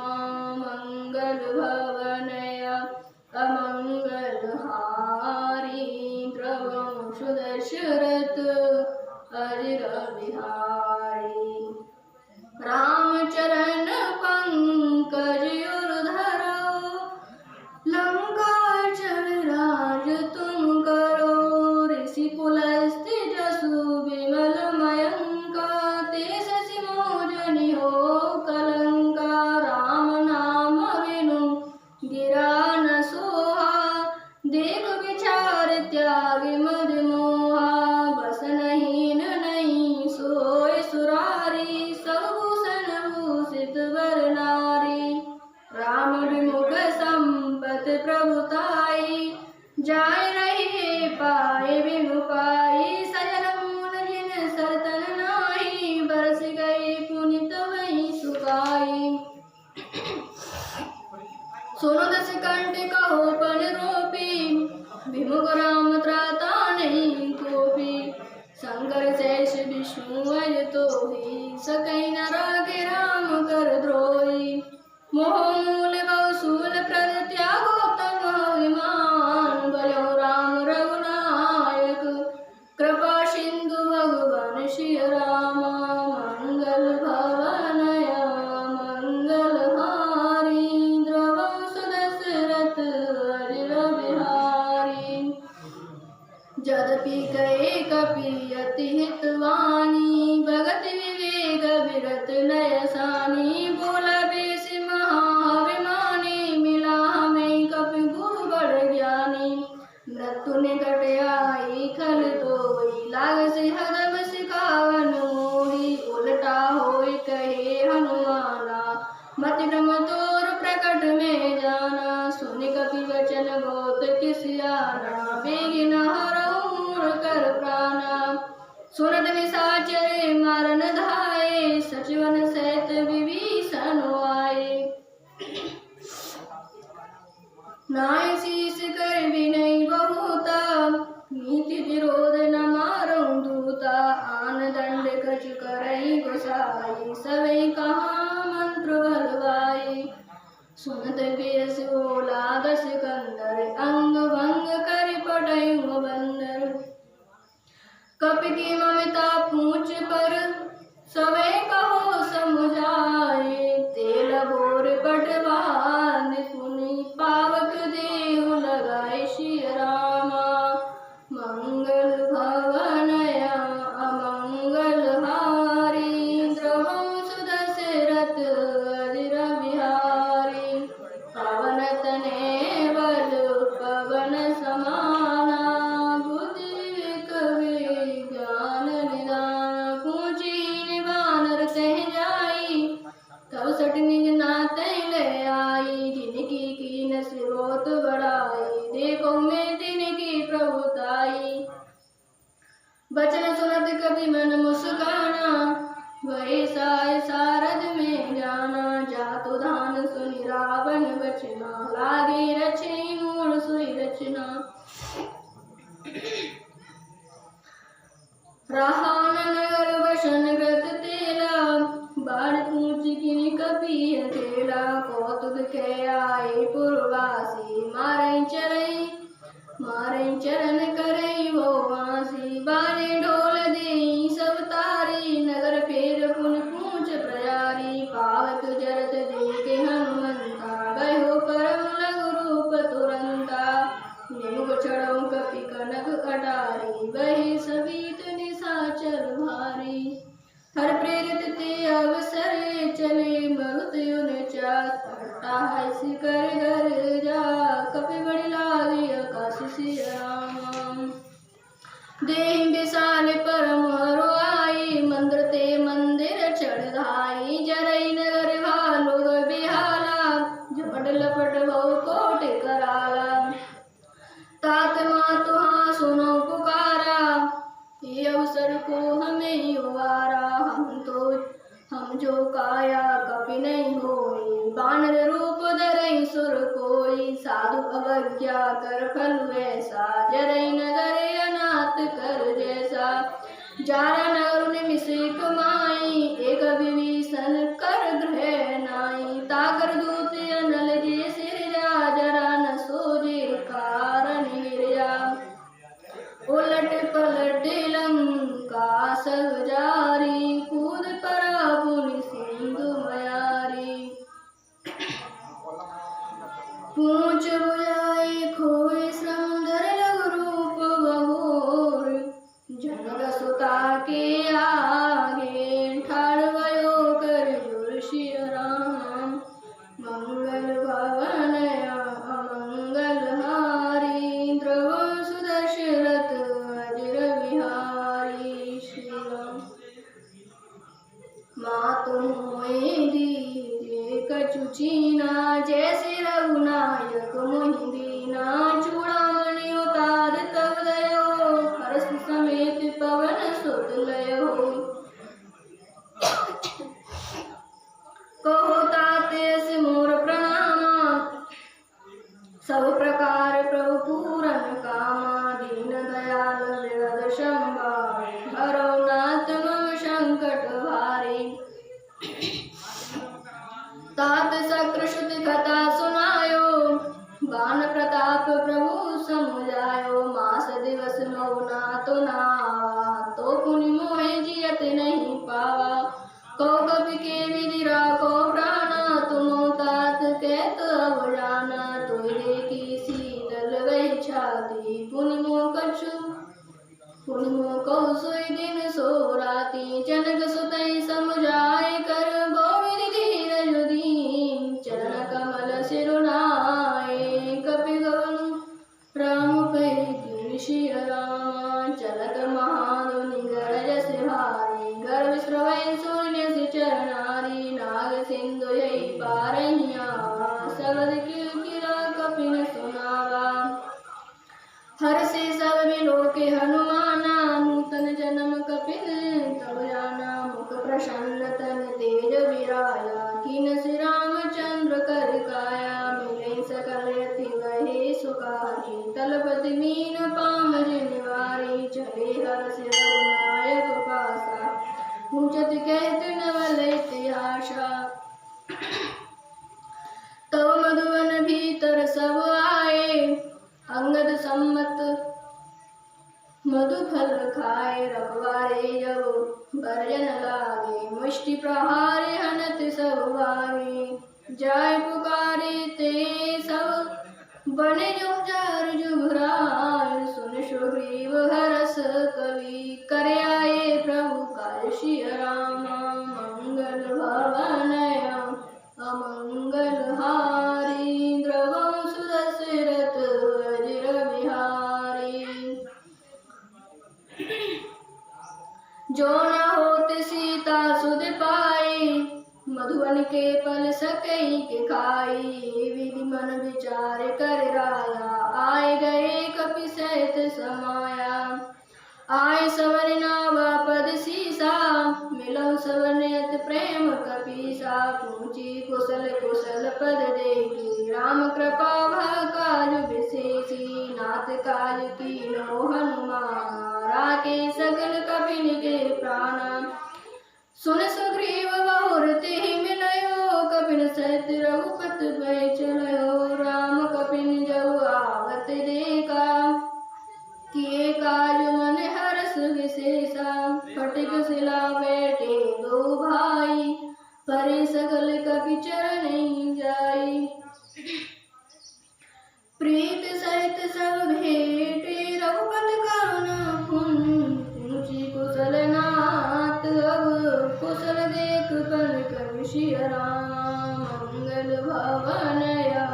मंगल भवनय अमंगल हारी द्रवंश दशरथ अजिर बिहारी रामचरण पंकज उर्धरो लंका चल राज तुम करो ऋषि कुल स्थित जसु विमल मयंका ते शशि मोजनि हो कलंका राम नाम विनु गिरा न सोहा देख विचार त्याग मद मोहा बस नहीं नहीं सोय सुरारी सबभूषण भूषित वर नारी राम विमुख संपत प्रभुताई जाय रहे पाए बिनु पाई सजल मूल जिन सरतन नाही बरस गई पुनित वही सुखाई सुनो दस कंठ कहो पन रोपी विमुख राम त्राता नहीं कोपी शंकर शेष विष्णु अज तोहि सकई न राखे राम कर द्रोही मोह मूल कौशूल प्रद त्यागोत्तम अभिमान भयो राम रघुनायक कृपा सिंधु भगवान श्री राम मंगल भवनया मंगल हारी द्रवंश दशरथ अजिर बिहारी जदपि कहे कपि अति हितवानी भगत विवेक विरत लय सानी बोला बेस महाभिमानी मिला हमें कपि गुरु बड़ ज्ञानी मृत्यु निकट आई खल तोई लाग से हदम सिखावन मोही उल्टा होई कहे हनुमाना मति भ्रम तोर प्रकट में जाना सुन कपि वचन बहुत किसियाना बेगी न हरऊं कर प्राणा सुनत निशाचर मारन धाये सचिवन सहित विभीषण आए नाय शीस कर विनय बहुता नीति विरोध न मारऊं दूता आन दंड कछ करई गोसाई सवै कहा मंत्र बलवाई सुनत बेस बोला दस कंदर अंग भंग कर पटयु बंदर कपि की ममता पूछ पर सवै कहो समुझाए तेल बोर पटवान पुनि पावक देहु लगाए श्री रामा मंगल भवनया अमंगल हारी द्रवंश दशरथ अजिर बिहारी पवन तने बल पवन समाना बुद्धि विवेक विज्ञान निदान पूंजी निवानर तह जाई तब सट निज नाते ले आई जिनकी कीन सिरोत बढ़ाई देखो मैं तिनकी प्रभुताई बचन सुनत कभी मन मुस्काना वही साय सारद में जाना जातु धान सुनि रावण बचना लागे रचे मूल सुई रचना रहान नगर वशन ग्रत तेला बाढ़ पूछ किन कपि अकेला कौतुक के आए पुरवासी मारे चरण करे वो वासी बारे ढोल दे सब तारी नगर फेर पुन पूछ प्रयारी पावक जरत देखे हनुमंता गयो परम लघु रूप तुरंता निमुख चढ़ो कपि कनक अटारी वही सवीत निशाचर भारी हर प्रेरित ते अवसर चले मरुत युन चास पड़ता है सिकर घर जा कपि बड़ी लागी आकाश श्री राम देहि विशाल परम हरो आई मंदिर ते मंदिर चढ़ाई जरई नगर भालो बिहाला झपट लपट बहु कोट कराला तात मातुहा सुनो पुकारा ये अवसर को हमें युवारा हम जो काया कपि नहीं होई बानर रूप धरई सुर कोई साधु अवज्ञा कर फल वैसा जरई नगर अनाथ कर जैसा जारा नगर मिसे कमाई एक विभीषण कर गृह नाई ताकर दूत अनल जे सिर जा जरा न सोजे कारण गिरजा उलट पलट लंका सब जारी कूद पड़ा पुनि सिंधु मयारी पूछ बुझाई खोए समुद्र लघु रूप बहोर जनक सुता के आगे ठाड़ भयो कर जुर श्री राम मंगल भवनया अमंगल हारी द्रवंश दशरथ अजिर बिहारी श्री राम मातु मोहि दीजे कछु चीना जैसे रघुनायक मोहि दीना चूड़ामणि उतार तब दयो हर्ष समेत पवन सुत लयो कहो ताते से मोर प्रणामा सब प्रकार प्रभु पूरन कामा दीन दयाल विरद शंबा यत नहीं पावा। को कपि के विधि राखो प्राणा, तुम तात कहत अब जाना। तुय देखी शीतल वही छाती, पुनि मोह कहु सोई दिन सो राती। जनक सुतई समुझाए कर, बहु धीरज दीन चरण कमल सिरुनाए। कपि गवन राम पै सिय रामा, चलत महाधुनि गरजस भारी। गर्भ स्रवै शून्य से चरनारी, नाग सिंधु यही पारहिया। शब्द किरकिरा कपि न सुनावा, हर से सब मिलो के हनुमाना। नूतन जन्म कपिन तब जाना, मुख प्रसन्न तन तेज विराया। कीन श्री रामचंद्र कर काया, मिले सकल यति वही सुखारी। तलपति मीन पाम जिनवारी, चले हर से रघुनायक पासा। ऊंचत कहत नवल इतिहासा, तब मधुवन भीतर सब आए। अंगद सम्मत मधु फल खाए, रखवारे जब बरजन लागे। मुष्टि प्रहारे हनत सब भागे, जाय पुकारे ते सब बने जो जार जुभराय। सुन सुग्रीव हरस कवि, करे आए प्रभु काय सिय रामा। मंगल भवनया अमंगल हारी, द्रवं सुदशरथ अजिर बिहारी। जो न होत सीता सुध पाई, मधुवन के फल सकई के खाई। विधि मन विचार कर राया, आए गए कपि सहित समाया। आए सवन नावा पद सीसा, मिलो सवन यत प्रेम कपीसा। पूछी कुशल कुशल पद देखी, राम कृपा भा काज विशेषी। नाथ काज कीनो हनुमाना, राखे सकल कपिन के प्राणा। सुन सुग्रीव बहुर तेहि मिलयो, कपिन सहित रघुपति भय चलयो। राम कपिन जब आवत देखा, किए काज मन हरष विशेषा। फटिक शिला बैठे दो भाई, परे सकल कपि चरण जाई। प्रीत सहित सब भेटे, रघुपति करुणा पूछी कुशल नाथ। अब कुशल देख पन कवि सिय राम, मंगल भवनया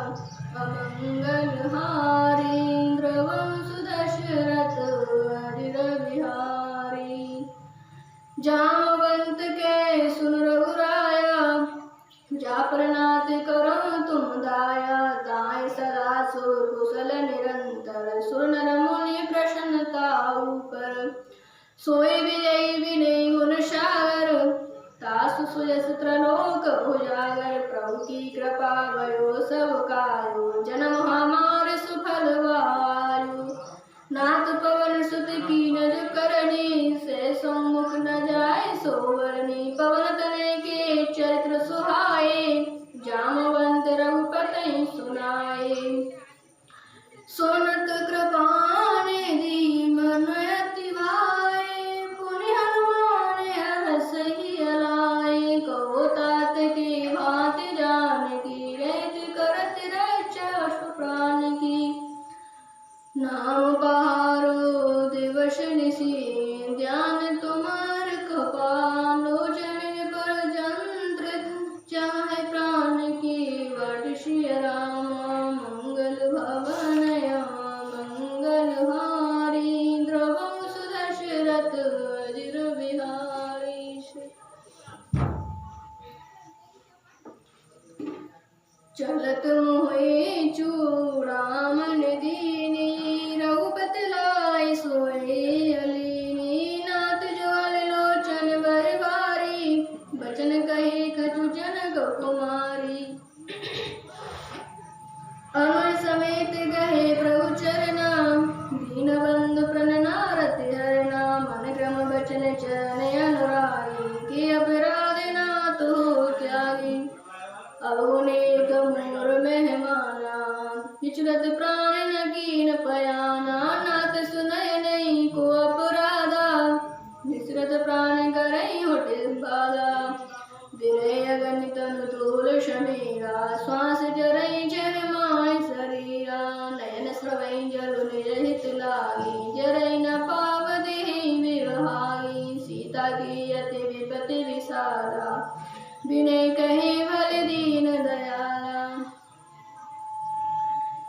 अमंगल हारी। द्रवं सुदशरथ अजिर बिहारी, जामवंत के सुन रघुराया। जा प्रनाथ करो तुम दाया, दाय सदा सुर कुशल निरंतर। सुर नर मुनि प्रसन्नता ऊपर, सोई विजयी विनय गुण सागर। तासु सुयस त्रलोक उजागर, प्रभु की कृपा भयो सब कायो। जन्म हमार सुफल वायु, नाथ पवन सुत कीन जो करनी। से सम्मुख न जाय सोवरनी, पवन तनय के चरित्र सुहाए। जामवंत रघुपति सुनाए, सुनत कृपा निधि मन अति भाए। पुनि हनुमान हरषि अलाए, कहो तात के भांति जानकी। रहित करत रक्षा अश्व प्राण की, नाम पहारो दिवस निशि। ध्यान तुम्हार कपाल, लोचन पर जंत्र चाहे प्राण की। वाट सिय रामा, मंगल भवनया मंगल हारी। द्रवं सुदशरथ अजिर बिहारी। चलत मोहे चूड़ामन दीनी, रघुपति लाए सोए अलीनी। नाथ ज्वाल लोचन बर बारी, बचन कहे कछु जनक कुमारी। अनुर समेत गहे प्रभु चरना, दीन बंधु प्रण नारति हरना। मन क्रम बचन चरण अनुरागी, के अपराध नाथ हो त्यागी। अवगुनेक मोर मेहमाना, विचलत प्राण न कीन पयाना। नाथ सुनय नहीं को अपराधा, विसरत प्राण करई होटे बाला विरय अगणित तूल शमीरा श्वास जरई जर माय शरीरा नयन स्रवई जल निरहित लागी जरई न पाव देहि विरहाई सीता की अति विपति विसारा विनय कहे भले दीन दयाला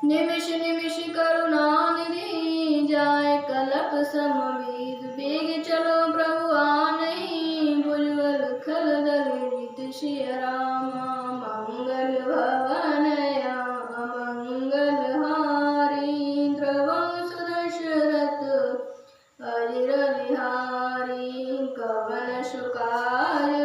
निमिष निमिष करुणा निधि जाय कलप समवेद बेग चलो प्रभु आनहि बुलबुल खल दलित श्री रामा मंगल भवनया अमंगल हारी द्रवं सुदशरथ अजिर विहारी कवन सुकाय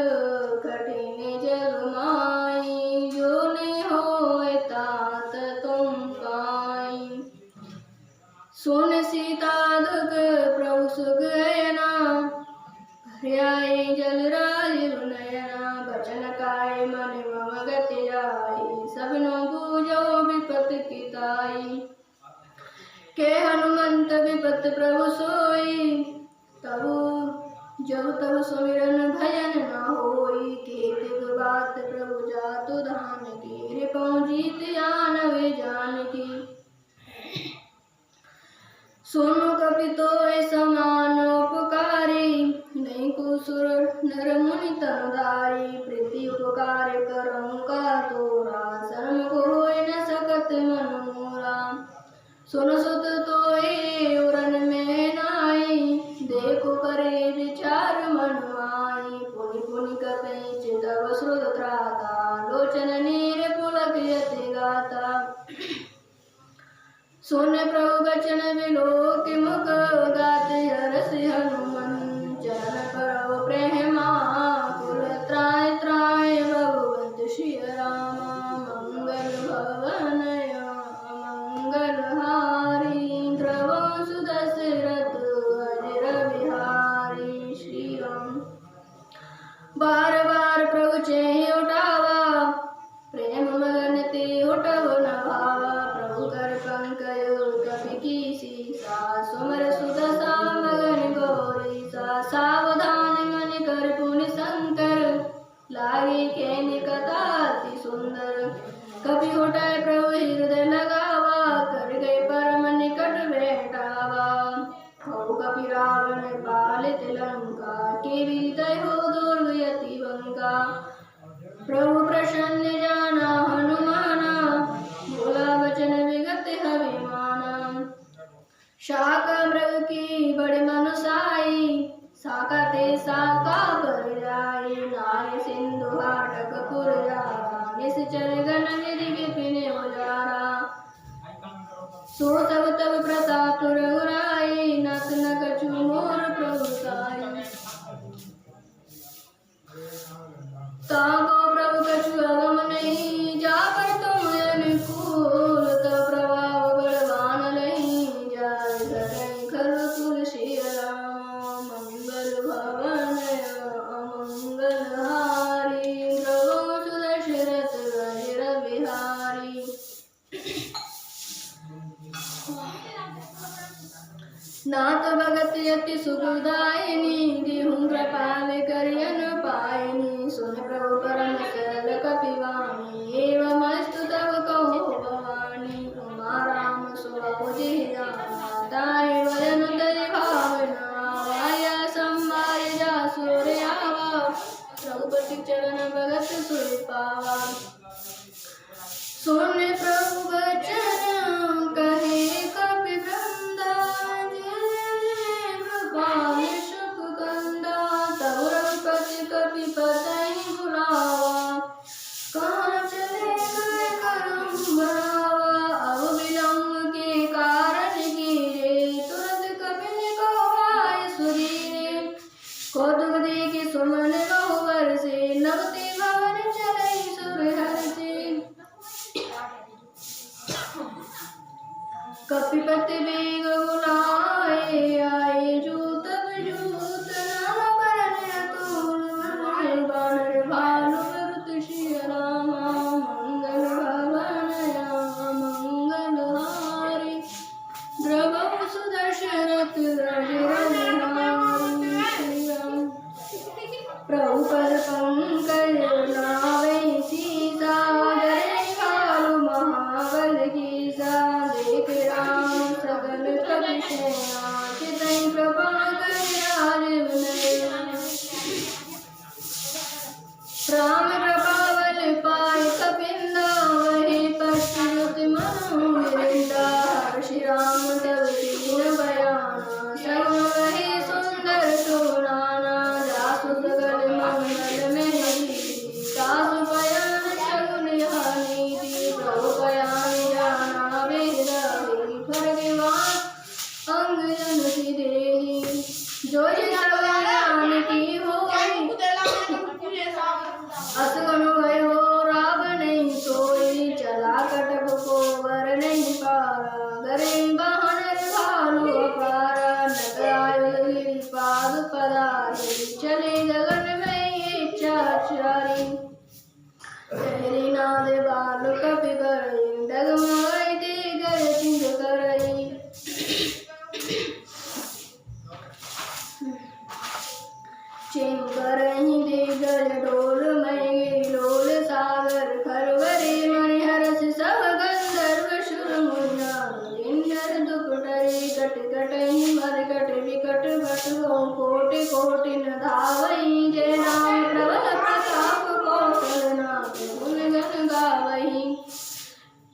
कठिन जग माई जो ने होय तात तुम पाई सुन सीता दुख प्रभु सुख गयना हरियाय जल राज नयना बचन काय मन मम गति जाई सबनो पूजो विपत किताई के हनुमंत विपत प्रभु सोई तबु जब तब सुमिरन भयन न होई केतिक बात प्रभु जातु धाम की रिपौ जीत आन वे जान की सुनु कपितोय समान उपकारी नहीं कुसुर नर मुनि तनुधारी प्रीति उपकार करऊँ का तोरा शर्म को होय न सकत मन मोरा सुन सुत तोय उरन में नाई देखो करे विचार मन माई पुनि पुनि कपि चितव श्रुत त्राता लोचन नीर पुलक यति गाता सुन प्रभु बचन विलोक मुख गाते हरस हनुमन चरण करो प्रेमा कुल त्राय त्राय भगवंत श्री रामा मंगल भवनया मंगल हारी द्रवं सुदशरथ अजिर विहारी श्री राम बार बार प्रभु चेहि उठावा प्रेम मगन ते उठव न भावा प्रभु कर पंकज कपि कीसी सा सुमर सुदशा मगन गौरी सा सावधान मन कर पुनि शंकर लागे कहने कथा अति सुंदर कपि उठाए प्रभु हृदय लगावा कर गए परम निकट बैठावा हो कपि रावण पालित लंका के विदय हो दुर्ग यति बंका प्रभु प्रसन्न जाना हनुमाना बोला वचन विगत अभिमाना शाका मृग की बड़े मनुसाई साका ते साका पर जाई नाय सिंधु हाटक पुर जारा निश्चर गण निधि विपिन उजारा सो तब तब प्रताप रघुराई नक न कछु मोर प्रभु साई ताको प्रभु कछु अगम नहीं जा पर तुम अनुकूल तब प्रभाव बलवान नहीं जाय धरई खर तुलसी राम मंगल भवन अमंगल हारी द्रवं सुदशरथ अजिर विहारी नाथ भगत यति सुखदायिनी देहु कृपाल करियन पायनी सुन प्रभु परम सरल कपिवाणी एवमस्तु तव कहो भवानी उमा राम सुबहु जिहि जाना ताहि वदन तरि भावना वाया संभार जासुर आवा रघुपति चरण भगत सुर पावा सुन प्रभु वचन कहे कपि वृंदा कृपाल सुख कंदा तब रघुपति कपि पतहि बुलावा कहाँ चले गए करम बढ़ावा अब विलंब के कारण गिरे तुरंत कपि ने कहो आय सुधीरे कौतुक देखि सुमन बहु बरसे नवते भवन चलई सुर हरसे कपिपति वेग बुलाए आए जूत जूत नाम बरन अतुल बानर भालु बरुत श्री रामा मंगल भवनया मंगल हारी द्रवं सुदशरथ अजिर विहारी श्री राम। प्रभु पद पंकज नावै सीसा डरे कालु महाबल कीसा देख राम सकल कपि सेना चितई कृपा कर राजीव नयन राम कृपा बल पाय कपिंदा वही पश्चित मनु मिरिंदा श्री राम तब दीन बयाना सगुण वही सुंदर सुनाना जासु सगल मंगल में सासु पयान सगुन नीति प्रभु पयान जाना वेदाही भगवान अंग जन देही जो ज्ञान की हो असगुण भयो रावण नहीं सोई चला कटक को वर नहीं पारा गरे वाहन भालु अपारा नग आयुध गिरिपाद पदारी चले गगन में इच्छाचारी शहरी नाद बाल कपि करई डगमगाई दे गर चिंत करई चिंत करई दे गर डोल मई डोल सागर खरवरे मणिहरस सब गंधर्व शुर मुनियान किन्नर दुपटरी कट कटई मर कट विकट भट हो कोटि कोटि न धावई जय राम प्रबल प्रताप कौशल नाथ गुण गण गावई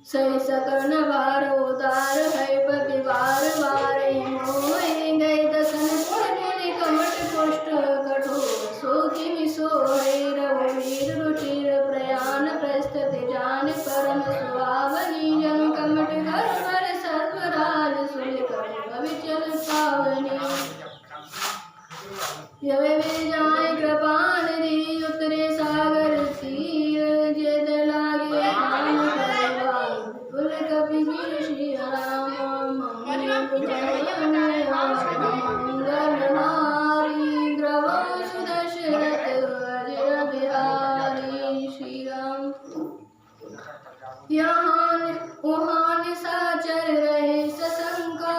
सही सकन भार उदार है पति बार बारे मोहे गए दसन पुण्य कमट पुष्ट कठोर सोखि विसो है रघुवीर रुचिर प्रयाण प्रस्तुति जान परम सुहावनी जन कमट घर पर सर्वराज सुल कर भविचल पावनी यवे वे जाए कृपान दी उतरे सागर तीर जेद लागे हान परवान कुल कपि गिर श्री राम मंगल हारी ग्रव सुदशरथ अजर बिहारी श्री राम यहाँ वहाँ निशाचर रहे सशंका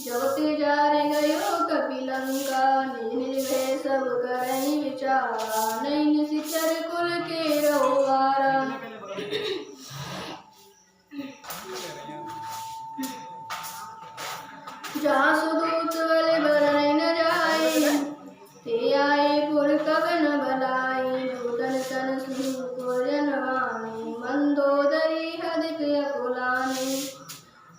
जबते जारे गयो कपिलंका निर्भय सब करई विचारा नहीं निशिचर कुल के रहुआरा जहाँ सुदूत बल बरई न जाए ते आए पुर कवन भलाई दूतन सन सुन को जनवानी मंदोदरी हदिक अकुलानी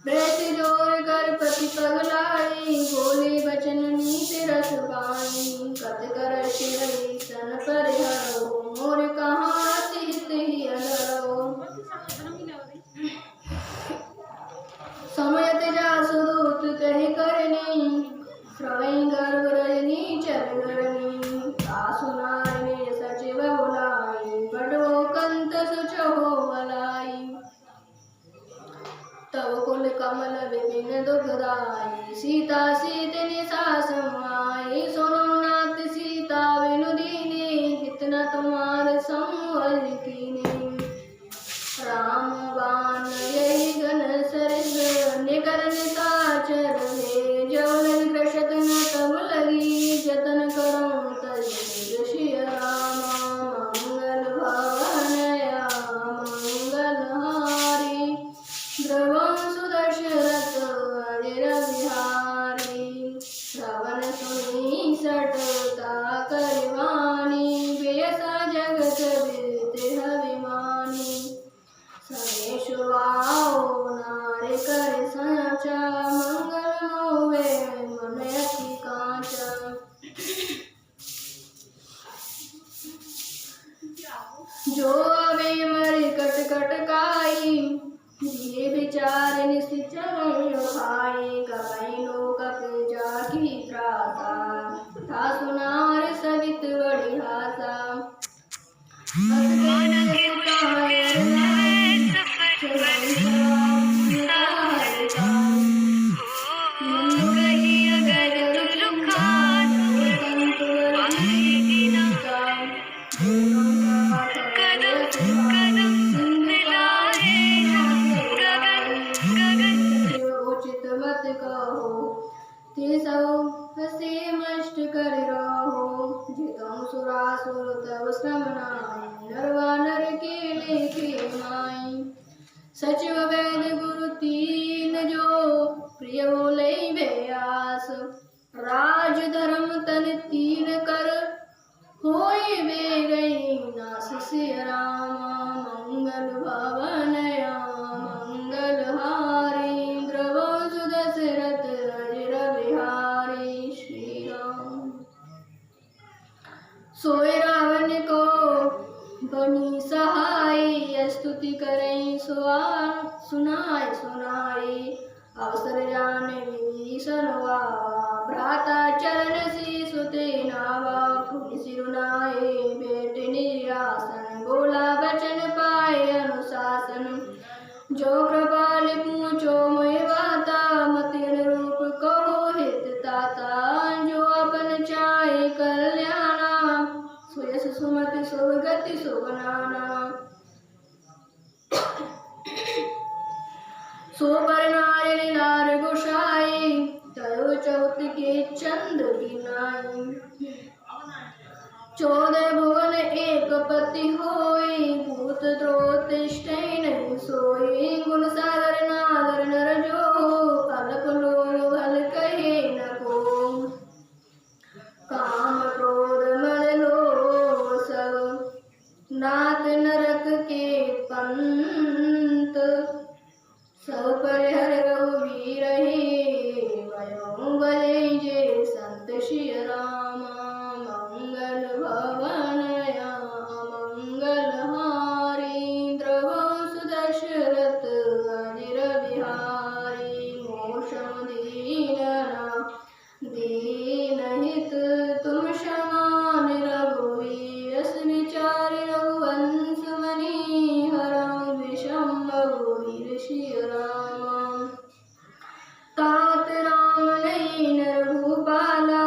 ब्रत जोर कर पति पगलाई बोले बचन नीत रस पानी कत कर शिरई सन पर हरो मोर कहाँ तिहित ही अलरो समयत जासु दूत कहि करनी श्रवई गर्भ रजनी चर गरनी सासु नारी सचिव बुलाई बड़ो कंत सुचहो मलाई तब कुल कमल विपिन दुखदाई सीता सीतनि सासमाई सुनो नाथ सीता बिनु दीनी कितना तुम्हार संवर कीनी राम बाण यही गण सरिस निकर निशाचर है जौलन ग्रसत न तब लगी जतन करो तज श्री राम मंगल भवनया मंगल हारी ध्रुवं सुदशरथ अजर बिहारी श्रवण सुनी सटता करवानी बेसा जगत बीते अभिमानी समेशु आओ नारे कर साचा मंगल मोवे मन अति कांचा जो अवे मरि कट कट काई ये विचार निश्चर खाए कवई लोक पे जाकी त्राता था सुनार सवित बड़ी हासा हसे मष्ट कर रहो जितम सुरा सुर तव श्रम नाई, नरवा नर के लेखे माई। सचिव वैद्य गुरु तीन जो, प्रिय बोले व्यास। राज धर्म तन तीन कर, होई वे गई नास सिय राम। मंगल भवनया मंगल हारी, द्रवंश दशरथ अजिर बिहारी। श्री राम। सोए रावण को बनी सहाय, स्तुति करें सुनाय सुनाई। अवसर जाने विभीषण वावा, भ्राता चरण शीश ते नावा। फूल सिरुनाए बेटे निरासन, बोला वचन पाए अनुशासन। जो कृपाल पूछो मोहि वाता, मति अनुरूप कहो हित ताता। जो अपन चाहे कल्याणा, सुयस सुमति सुगति सुगनाना। सो पर नारी लार गोसाई, तयो चौथ के चंद की नाई। 14 भुवन एक पति होई, भूत द्रोत तिष्ठै नहीं सोई। गुण सागर नागर नर जो, अल्प लोग भल कहे न को। काम क्रोध मद लोभ सब, नाथ नरक के पंत। सब परिहर रघुवीर हे, भयो भले जे संत सिय रामा। मंगल भवनया मंगल हारी, द्रवंश दशरथ अजिर बिहारी। मोक्षम दीनना दीनहित, तुम समान रघुवीर। यस विचारि रघुवंश मणि, हरं विषम रघुवीर सिय राम। तात राम नहीं नर भूपाला,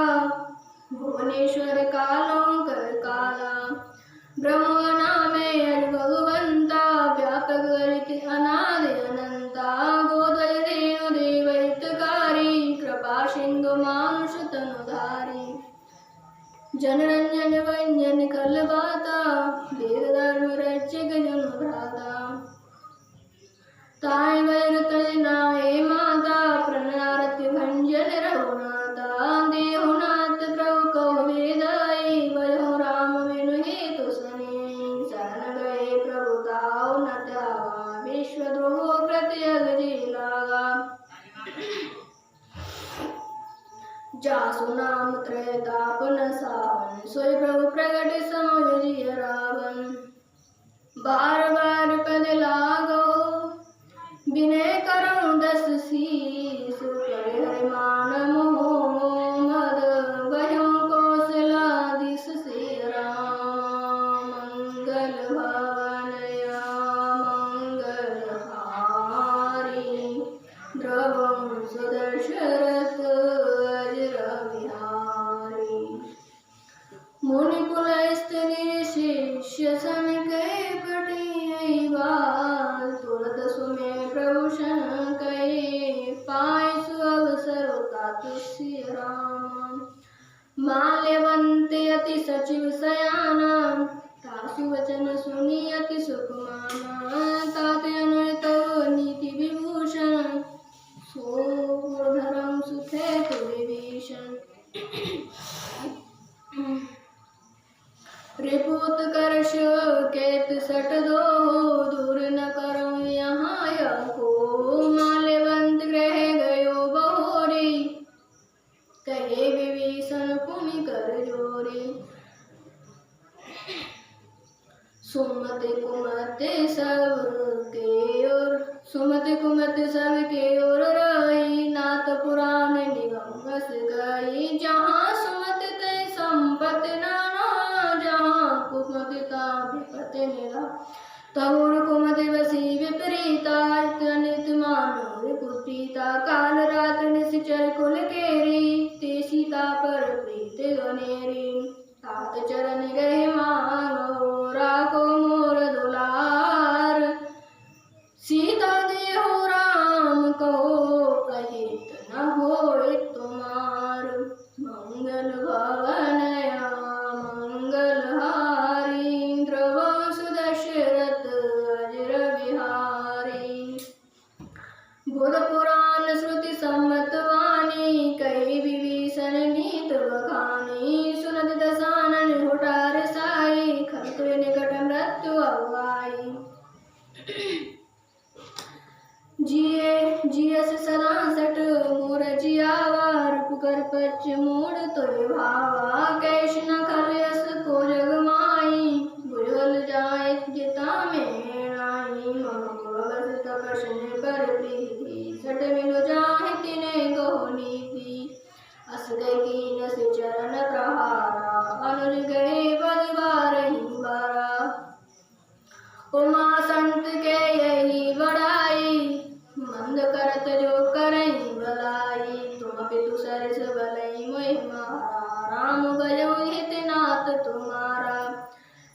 भुवनेश्वर कालों कर काला। ब्रह्मना में अज भगवंता, व्यापक गरित अनादि अनंता। गोदय देव देव हितकारी, कृपा सिंधु मानुष तनुधारी। जनरंजन वंजन कल बाता, वेद धर्म रक्षक जन भ्राता। ताय वैर तय नाय माता, प्रणनारति भंजन रघुनाथा। देहुनाथ प्रभु कहो वेदाई, भयो राम बिनु हेतु सने। शरण गए प्रभु ताऊ न त्यागा, विश्वद्रोह कृत अगजी लागा। जासु नाम त्रयताप न सावन, सोई प्रभु प्रगट समझ जिय रावण। बार बार पद लागो, विनय करऊँ दस शीस। परिहर मान मोह मद, भयो कौशलाधीश सिय राम। मंगल भवनया मंगल हारी, द्रवंश दशरथ अजिर बिहारी। मुनि कुल स्त्री शिष्य सन कहे पठियै बाल, तुरत सुमे प्रभु शन कहे। पाए सु अवसर तातु सिय राम। माल्यवंत अति सचिव सयाना, तासु वचन सुनी अति सुख माना। ताते अनुत नीति विभूषण, सो धर्म सुखे तु विभीषण। रिपुत करश केत सट दो, दूर न करो यहाँ को। माल्यवंत ग्रह गयो बहोरी, कहे विभीषण पुनि कर जोरी। सुमति कुमति सब के ओर, सुमति कुमति सब के ओर रही। नाथ पुराण निगम बस गई, जहाँ सुमति तै संपत्ति नाना। जहाँ कुमति ता विपत्ति निरा, तहुर कुमति बसी विपरीता। नित मानो रिपुपीता, काल रात निश्चर कुल केरी। ते सीता पर प्रीत गनेरी, तात चरण गए मांगो। राखो मोर दुलार, सीता देहु राम कहो। अहित न होय तुमार, मंगल भवनया मंगल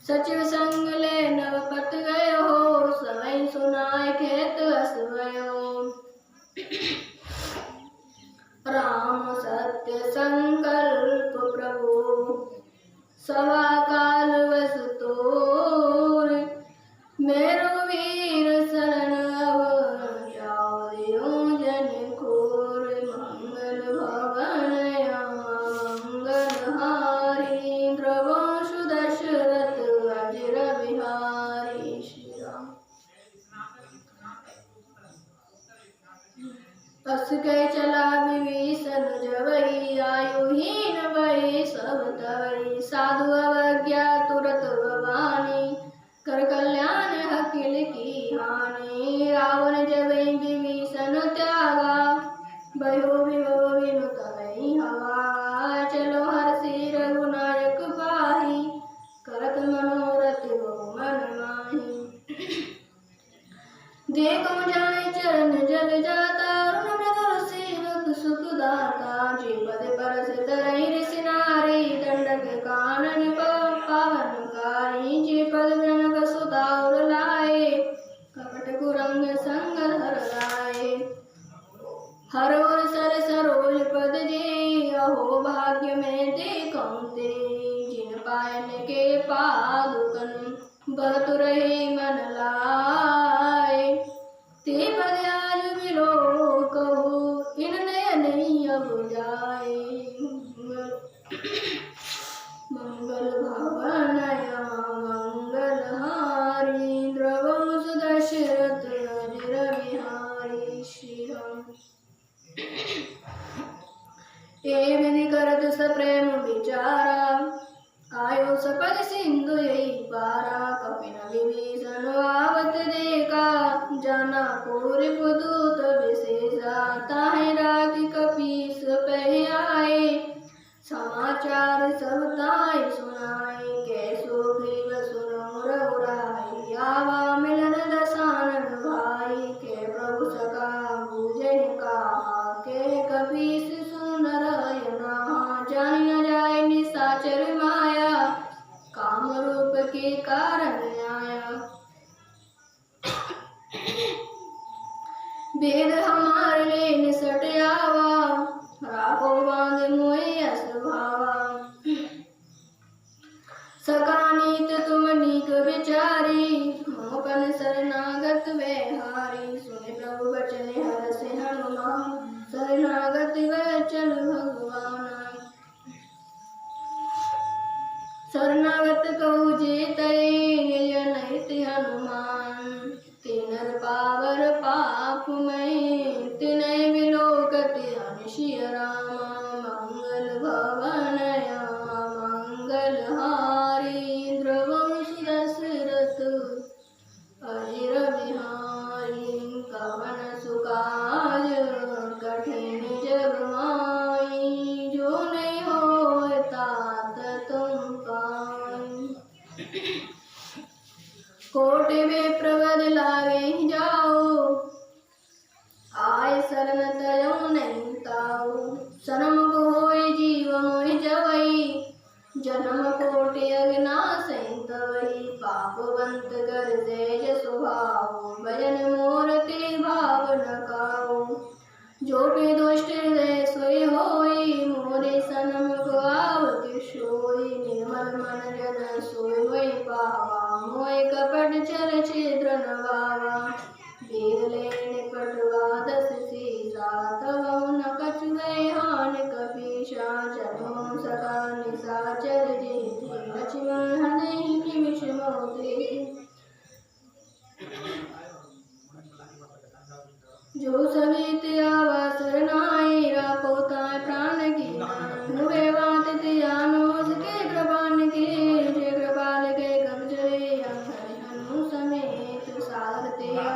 सचिव संग ले नवपत गयो, सवै सुनाय खेत असवयो। राम सत्य संकल्प प्रभु, सवा काल वस तोर। मेरो वीर शरण अब जाओ जन खोर। मंगल भवन मंगल हारी, द्रवंशु दशरथ अजर बिहारी। श्री राम। अस कह चला विभीषण जबहि, आयुहीन भय सब तवै। साधु अवज्ञा तुरत बवानी, कर कल्याण अखिल की हानि। रावण जबहि विभीषण त्यागा, भयो विभव बिनु तवै हवा। चलो हर्षि रघुनायक पाहि, करत मनोरथ बहु मन माहि। देखो जाय चरण जल जाता, मृदुर सेवक सुख दाता। जे पद परस तरहि ऋषि नारी, दंडक कानन पावनकारी। जे पद जनक सुता और लाए, कपट कुरंग संग धर लाए। हर और सर सरोज पद जे, अहो भाग्य में देखौं ते। जिन पायन के पादुकन, बरत रहे मन लाए। ते पद आज बिलो कहो, इन नयन अब जाए। मंगल भवन मंगल हारी, द्रवंशु दशरथ अजर बिहारी। श्री राम। ए विधि करत सप्रेम विचारा, आयो सपद सिंधु यही पारा। कपिन विभीषण आवत देखा, जाना पूरी पुदूत विशेषा। ताहि राखि कपीस पहि आए, समाचार सब ताहि सुनाए। कैसो ग्रीव सुनो रघुराई, आवा मिलन दसानन भाई। के प्रभु सका बुझहि कहा, के कपीस सुनर यना। जानि न जाय निशाचर माया, काम रूप के कारण आया। वेद हमार ले निसट आवा, राखो बांध मोहि अस भावा। सका नीत तुम नीक विचारी, मोकन शरणागत वैहारी। सुनि प्रभु वचन हरषि हनुमान, शरणागत वचन भगवान। शरणागत कहु जेतै, निज नहित हनुमान। तिनर पावर पाप मैं, तिनै बिलोकति अनिशिय रामा। मंगल भवन मंगल हारी, द्रवंशु दशरथ अजर बिहारी। कवन सुकाज कठिन जग माई, जो नहीं होय तात तुम पाई। कोटि विप्र बद लागे जाओ, आय शरण तयो नहीं ताओ। सनमुख होय जीव मोहि जवै, जन्म कोटि अविनाशि तवै। पापवंत कर सेज स्वभाव, भजन मोर ते भाव न काओ। जो भी दुष्ट हृदय सोई होई, मोरे सनमुख आवत सोई। निर्मल मन जन सोई मोहि पावा, मोहि कपट छल छिद्र न भावा। वेद ले निपट द्वादश शीर्षा, तबहु न कछु भय हानि कपीसा। जन्मों सका निशाचर जेते, लक्ष्मण हनहि निमिष मोहि। जो सहित आवा शरणाई, राखो ताहि प्राण की नाई। हुए बात त्यानो के कृपान के, जे कृपाल के कवचरे। अंधरि हनु समेत सादर त्या,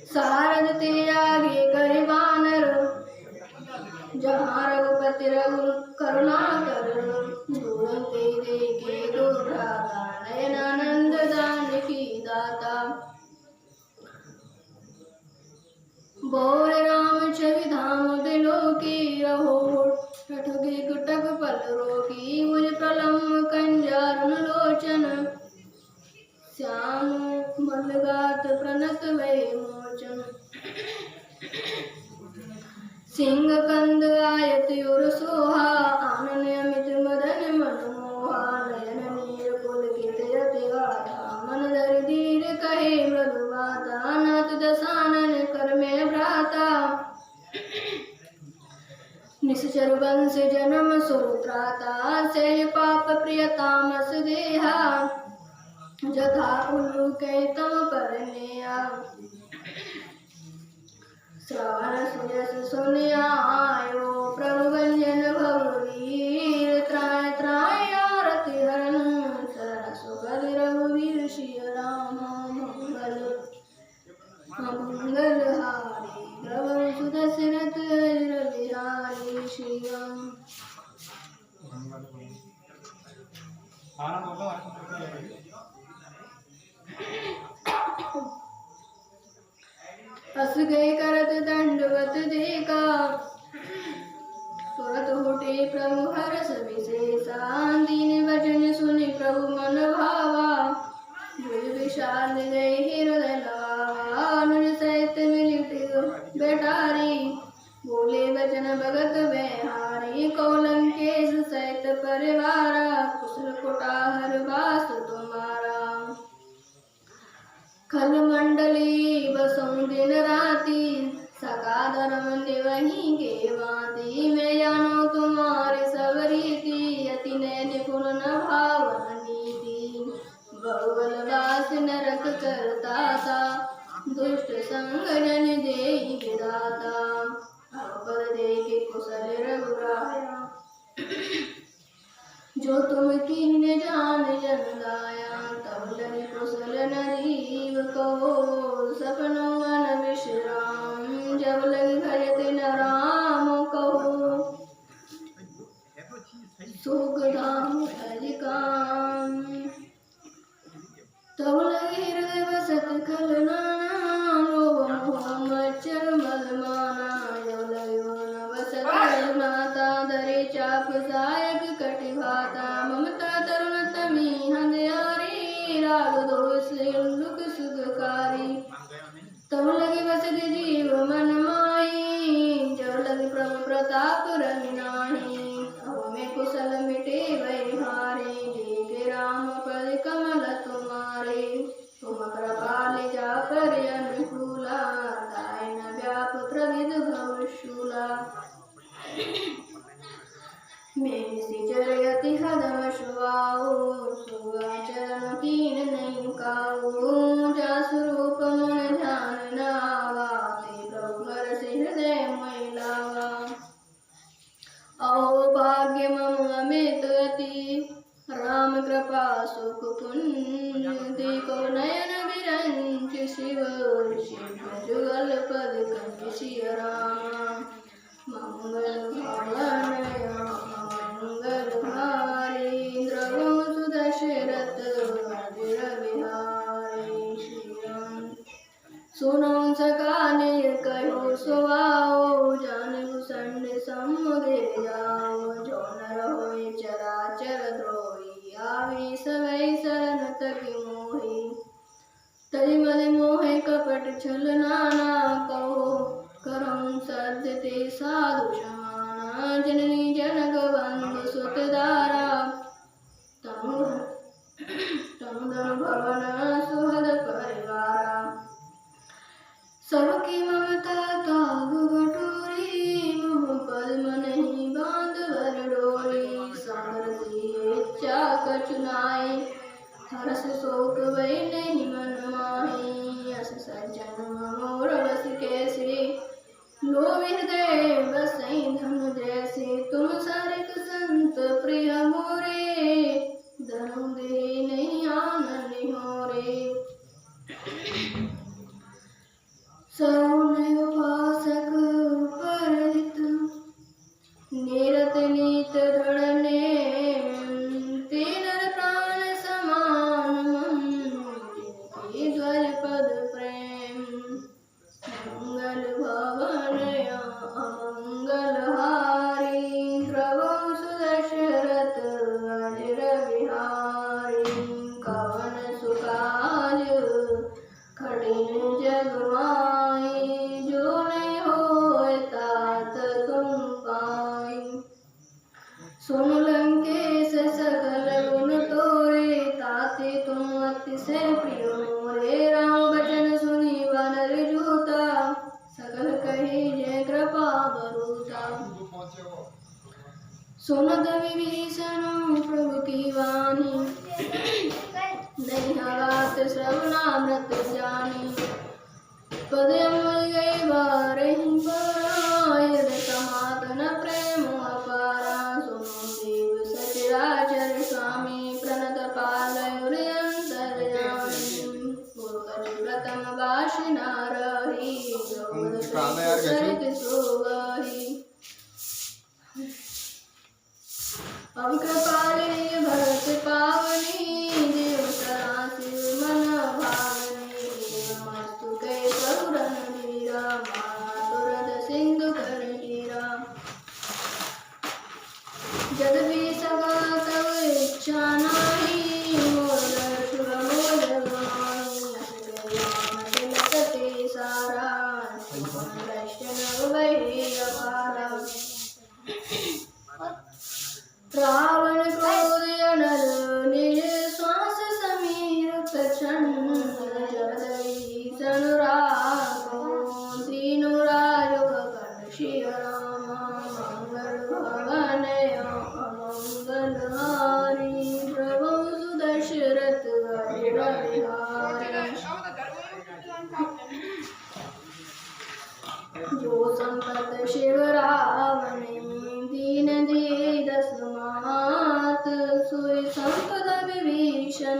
सारद त्यागे करि बानर। जहाँ रघुपति रघु करुणा कर, दूर ते देखे दो भ्राता। नयनानंद दान की दाता, बोल राम छवि धाम बिलो की रहो ठठगे गुटक पल रोगी मुझ प्रलम कंजारुन लोचन श्याम मलगात प्रणत वै मोचन सिंह कंद आयत युर सोहा आनन अमित मदन मनमोहा नयन नीर पुलकित यति गाथा मन धर धीर कहे मृदु बाता नाथ दसानन कर में भ्राता निश्चर वंश जन्म सुरत्राता शैल पाप प्रिय तामस देहा जथा उल्लू के तम परनेया श्रवण सुयस सुनिया आयो प्रभु व्यंजन भववीर त्राय त्राय आरति हरण सरस सुगल रघुवीर श्री राम मंगल हारी प्रभु सुदशरथ बिहारी श्री राम। हस गए करत दंडवत देखा तुरत होटे प्रभु हरस विशेषा दीन वचन सुनि प्रभु मन भावा भुज विशाल गए हृदय लावा अनुज सहित मिलिट बैठारी बोले वचन भगत बेहारी कौलंकेश सहित परिवारा कुशल कुटाहर वास तुम्हारा खल मंडली बसों दिन राती सका धर्म निवही के वाती मैं जानो तुम्हारे सब रीति अति ने निपुण न भावन नीति बहुबल दास नरक करता था दुष्ट संग जन दे विदाता पद दे के कुशल रघुराया जो तुम कीन जान जन दाया तब लगे कुशल नरीब कहो सपनों मन विश्राम जब लगे भजत न राम कहो सुख धाम काम तब लगे हृदय बसत खल नाना लोभ मोह मच्छर मलमाना जब लगे न बसत माता धरे चाप सायक कटि भाता ममता तरुण तमी हंदयारी राग दोष लुक सुखकारी तब लगे बसत जीव मन माही जब लगे प्रभु प्रताप रंग नाही अब में कुशल मिटे वैहारे देखे राम पद कमल तुम्हारे तुम कृपाल जा पर अनुकूला दायन व्याप प्रविद भवशूला मेरी सिचर यति हदम शुवाओ सुगा चरण कीन नहीं काओ जा स्वरूप मन ध्यान नावा ते प्रभु हर से हृदय मैलावा अहो भाग्य मम अमित अति राम कृपा सुख पुण्य देखो नयन विरंच शिव शिव जुगल पद कंठ सिय राम मंगल भवन मंगल हारी द्रवो सुदशरथ अजिर बिहारी श्री राम। सुनो सकाने कहो सुवाओ जान भूषण समुदे जाओ जो न रहो चराचर द्रोही आवे सवै शरण तक मोही तरि मद मोह कपट छल नाना कहो करम सत्य ते साधु समाना जननी जनक बंधु सुत दारा तनु भवन सुहद परिवारा सबकी ममता ताग बटोरी मुह पद्म नहीं बांध भर डोरी समृद्धि इच्छा कचुनाई हर्ष शोक वै नहीं मन माही अस सज्जन मोर बस कैसे लोभ हृदय बसई धन जैसे तुम सारिक संत प्रिय मोरे धनु दे नहीं आनंद हो रे सौन उपासक परहित निरत नीत धड़ने तेनर प्राण समान मन ध्वज पद प्रेम सुनत विभीषण प्रभु की वाणी, नहीं हगात श्रवणामृत जानी। पद अमल गए बारही पारा, हृदय समातन प्रेम अपारा। सुनो देव सचराचर स्वामी, प्रणत पालय अंतर्यामी। प्रथम वासी नारही, सरित सोवही। अब कृपाले भरत पावनी, देव सरासिर मन भावनी। नमस्तु कै प्रभु रणधीरा, महातुरत सिंधु कर हीरा। जगदीश सगा तव इच्छा नाही, मोर दर्शुर मोर जगमाही। लगते सारा, वैष्णव वही अपारा। रावण क्रोध अनल निज, श्वास समीर प्रचंड। जरद विभीषण राघव, तीनों राजोग कंठ शिव रामा। मंगल भवन अमंगल हारी, प्रभु सुदशरथ अजिर बिहारी। जो संपत शिव रावण, दीन दिए दस मात। सोई संपद विभीषण,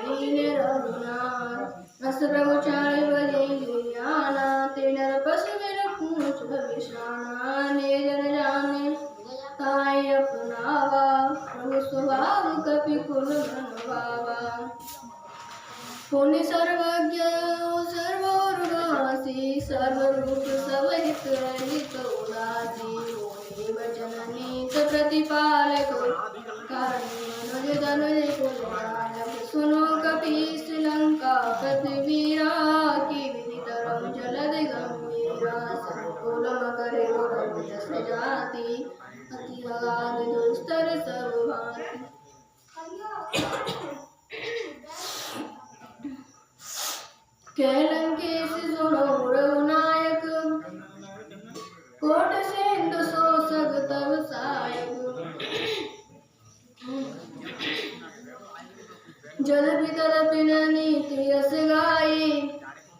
दीन रघुनाथ। अस प्रभु चारि बजे गिरियाना, ते नर पशु बिन पूछ विषाना। ने जन जाने ताई अपनावा, प्रभु स्वभाव कपि कुल मन भावा। पुण्य सर्वज्ञ सर्वोर्गासी, सर्वरूप सबहित रहित उदासी। होए वचन नीत प्रतिपालक, कारणी मनुज धनुज कुलनायक। सुनो कपीस लंका पतिवीरा, की विधि तरम जलद गंभीरा। संकुल मकरे रघु जस जाति, अति अगाध दुस्तर सब भांति। कैलंकेश सुनो रघुनायक, कोट सिंधु शोषक तव सायक। जल तड़पि नीति यस गाई,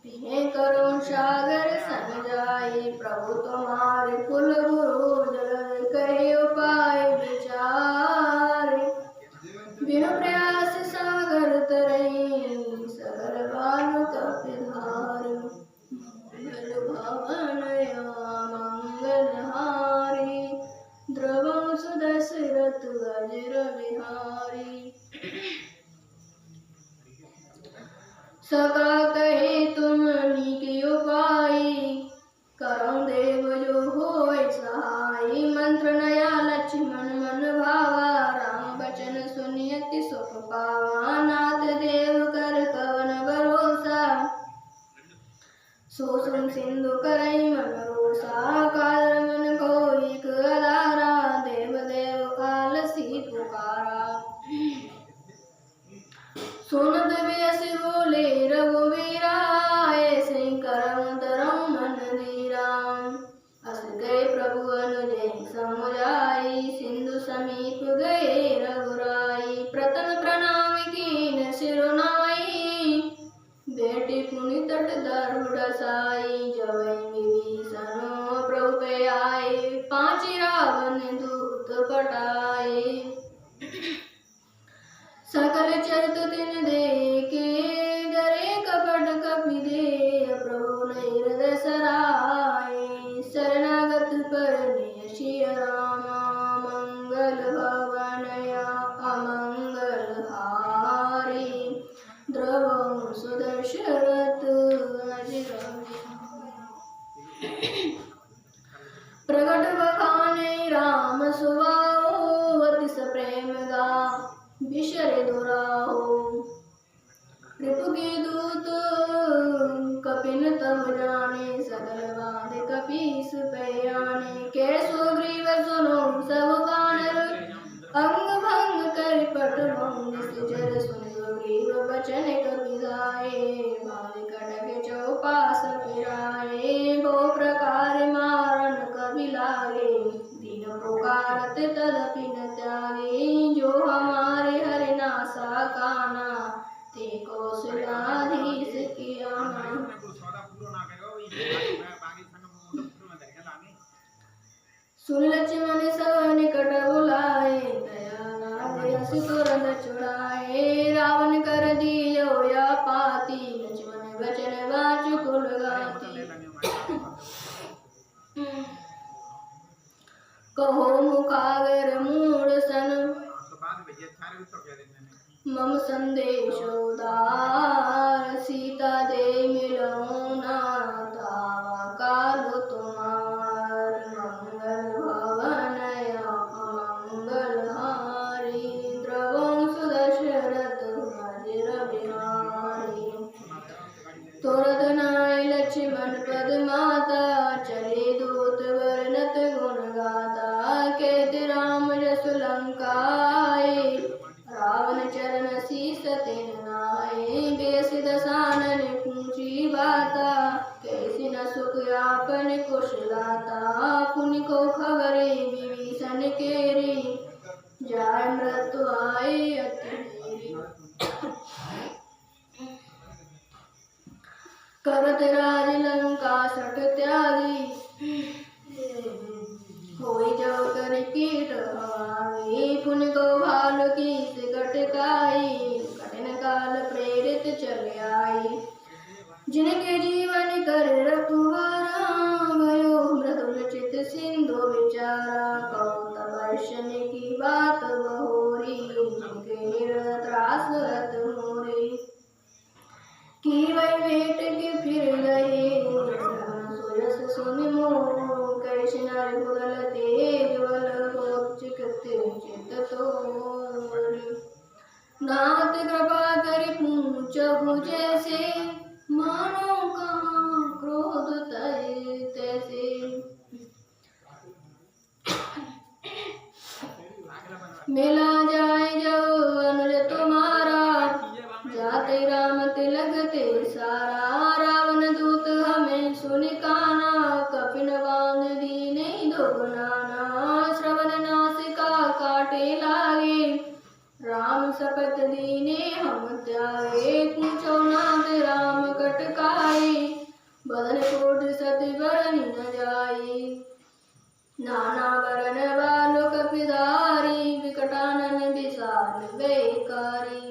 पिने करुण सागर सन जाई। प्रभु तुम्हारे कुल गुरु, जल कहे उपाय विचारे। बिनु प्रयास सागर तरई, सगर बालु कपिधार। मंगल भवन मंगल हारी, द्रवं सुदशरथ अजिर बिहारी। सका कहे तुम नीके उपाय, करम देव जो होय सहाय। मंत्र नया लक्ष्मण मन भावा, राम बचन सुनियति सुख पावा। नाथ देव कर कवन भरोसा, सो सुन सिंधु करई मन रोसा। काल मन को एक अधारा, देव देव कालसी पुकारा। सुनत व्यस बोले रघुवीरा, ऐसे करम धरम मन धीरा। अस गए प्रभु अनुजय समुझाई, सिंधु समीप गए रघुराई। प्रथम प्रणाम कीन सिरुनाई, बेटी पुनि तट दारुड़ साई। जवै विभीषण प्रभु पे आए, पांचि रावण दूत पटाए। सकल चरित तिन देखे, डरे कपट कपि दे। प्रभु नहीं हृदय सराय, शरणागत पर सिय रामा। मंगल भवन अमंगल हारी, द्रवं सुदशरथ अजिर बिहारी। प्रगट बखाने राम सुभाओ, अतिस प्रेम गा बिसरे दुराहो। रिपु की दूत कपिन तब जाने, सकल बांध कपीस पे आने। कैसो ग्रीव सुनो सब बानर, अंग भंग कर पट भंग जर। सुन ग्रीव बचन कपिधाए, बांध कटक चौपास फिराए। बहु प्रकार मारन कपि लागे, सुन लक्ष्मण सब निकट बुलाए, दया लागे हंसी तुरंत छुड़ाए। रावण कर दियो या पाती, लक्ष्मण वचन वाचु कुल गाती। कहो मुखागर मूढ़ सन, मम संदेश उदार। सीता दे मिलऊँ ना धावा कालो तुम्हार। मंगल भवन मंगल हारी, द्रवं सुदशरथ अजिर बिहारी। तुरत नाय लक्ष्मण पद माता, चले दूत वर्णत गुण गाता। कहते राम जस लंकाए, रावण चरण शीस तिन नाए। बेस दसानन पूछी बाता, कैसी न सुख आपन कुशलाता। पुनि को खबरे विभीषण केरी, जाय मृत्यु आए अति देरी। करत राज लंका सठ त्यागी, होई जो कर कीट हवाई। पुनि को भालु की सिकट काई, कठिन काल प्रेरित चले आई। जिनके जीवन कर रखवारा, भयो मृदुल चित सिंधु विचारा। कौतवर्षण की बात बहोरी, जिनके त्रास रत मोरी। की वै भेंट के फिर गए, सुयस सुनि मोह। कैसे नर बुदल तेज बल, चिकत चित तोर। नाथ कृपा करि पूछहु जैसे, मानो कहाँ क्रोध तै तैसे। मिला जाए जो अनुज तुम्हारा, जाते राम तिलक ते सारा। रावण दूत हमें सुनि काना, कपिन बांध दीने दो बनाना। श्रवण नासिका काटे लागे, राम शपथ दीने हम त्यागे। पूछो नाथ राम कटकाई, बदन कोट सति बरनि न जाई। नाना वरन बालु कपिधारी, विकटानन विशाल बेकारी।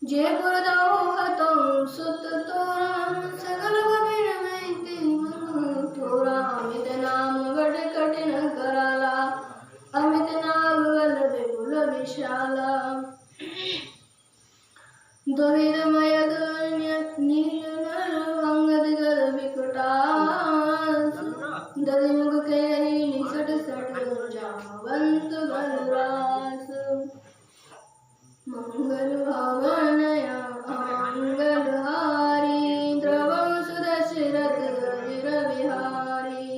जयपुर दो हतों सुत तोरा, सकल कपिन मैते मन थोरा। अमित नाम बड़ कठिन कराला, अमित नाग बल विपुल विशाला। दुविधमय नील नर, अंगद गद विकटास। दधिमुख केहि निसट सट, जामवंत बलरास। मंगल भवन मंगल हारी, द्रवं सुदशरथ अजिर बिहारी।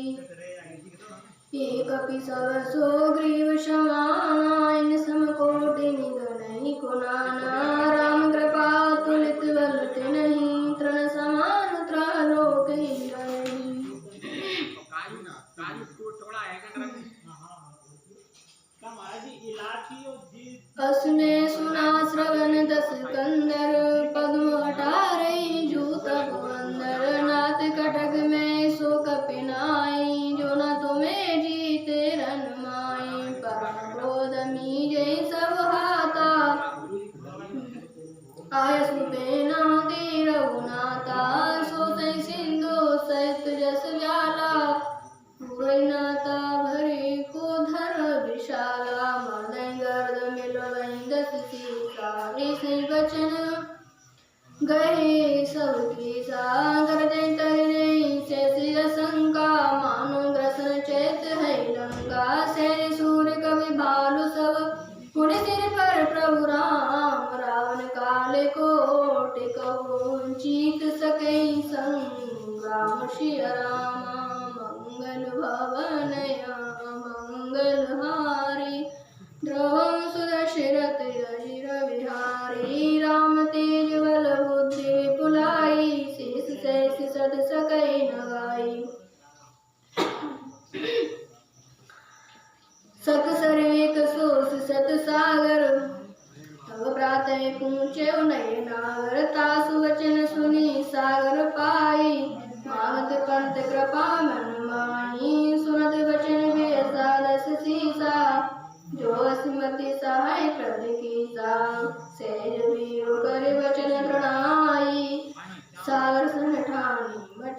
एक कपि सब सुग्रीव समान, समकोटि निगणहि कुनाना। राम कृपा तुलित बल तिन्हि, तृण समान त्रलोक हिंडहि। असने सुना श्रवण दस कंदर, पद्म हटारे जूत अंदर। नाथ कटक में सो कपिनाई, जो न तुम्हें जीते रन माई। परम क्रोध मीजे सब हाता, आयस पेना दे रघुनाथा। सो सई सिंधु सहित जस व्याला, हुए नाता भरे को धर विशाला। मदय गर्द मिलवै दस सीसा, ऐसे वचन गए सब कीसा। गर्जै तरिणै शेष असंका, मानो ग्रसन चैत है लंका। सहज सूर्य कवि भालु सब, पुनि सिर पर प्रभु राम। रावण काले कोट कहो, जीत सकै संग्राम सिय रामा। मंगल भवन मंगल हारी, द्रवं सुदशरथ अजिर बिहारी। राम तेज बल बुद्धि विपुलाई, शेष सहस सद सकै न गाई। सक सर्वेक सोस सत सागर, तब प्रातः पूछे नय नागर। तासु वचन सुनी सागर पाई, मागत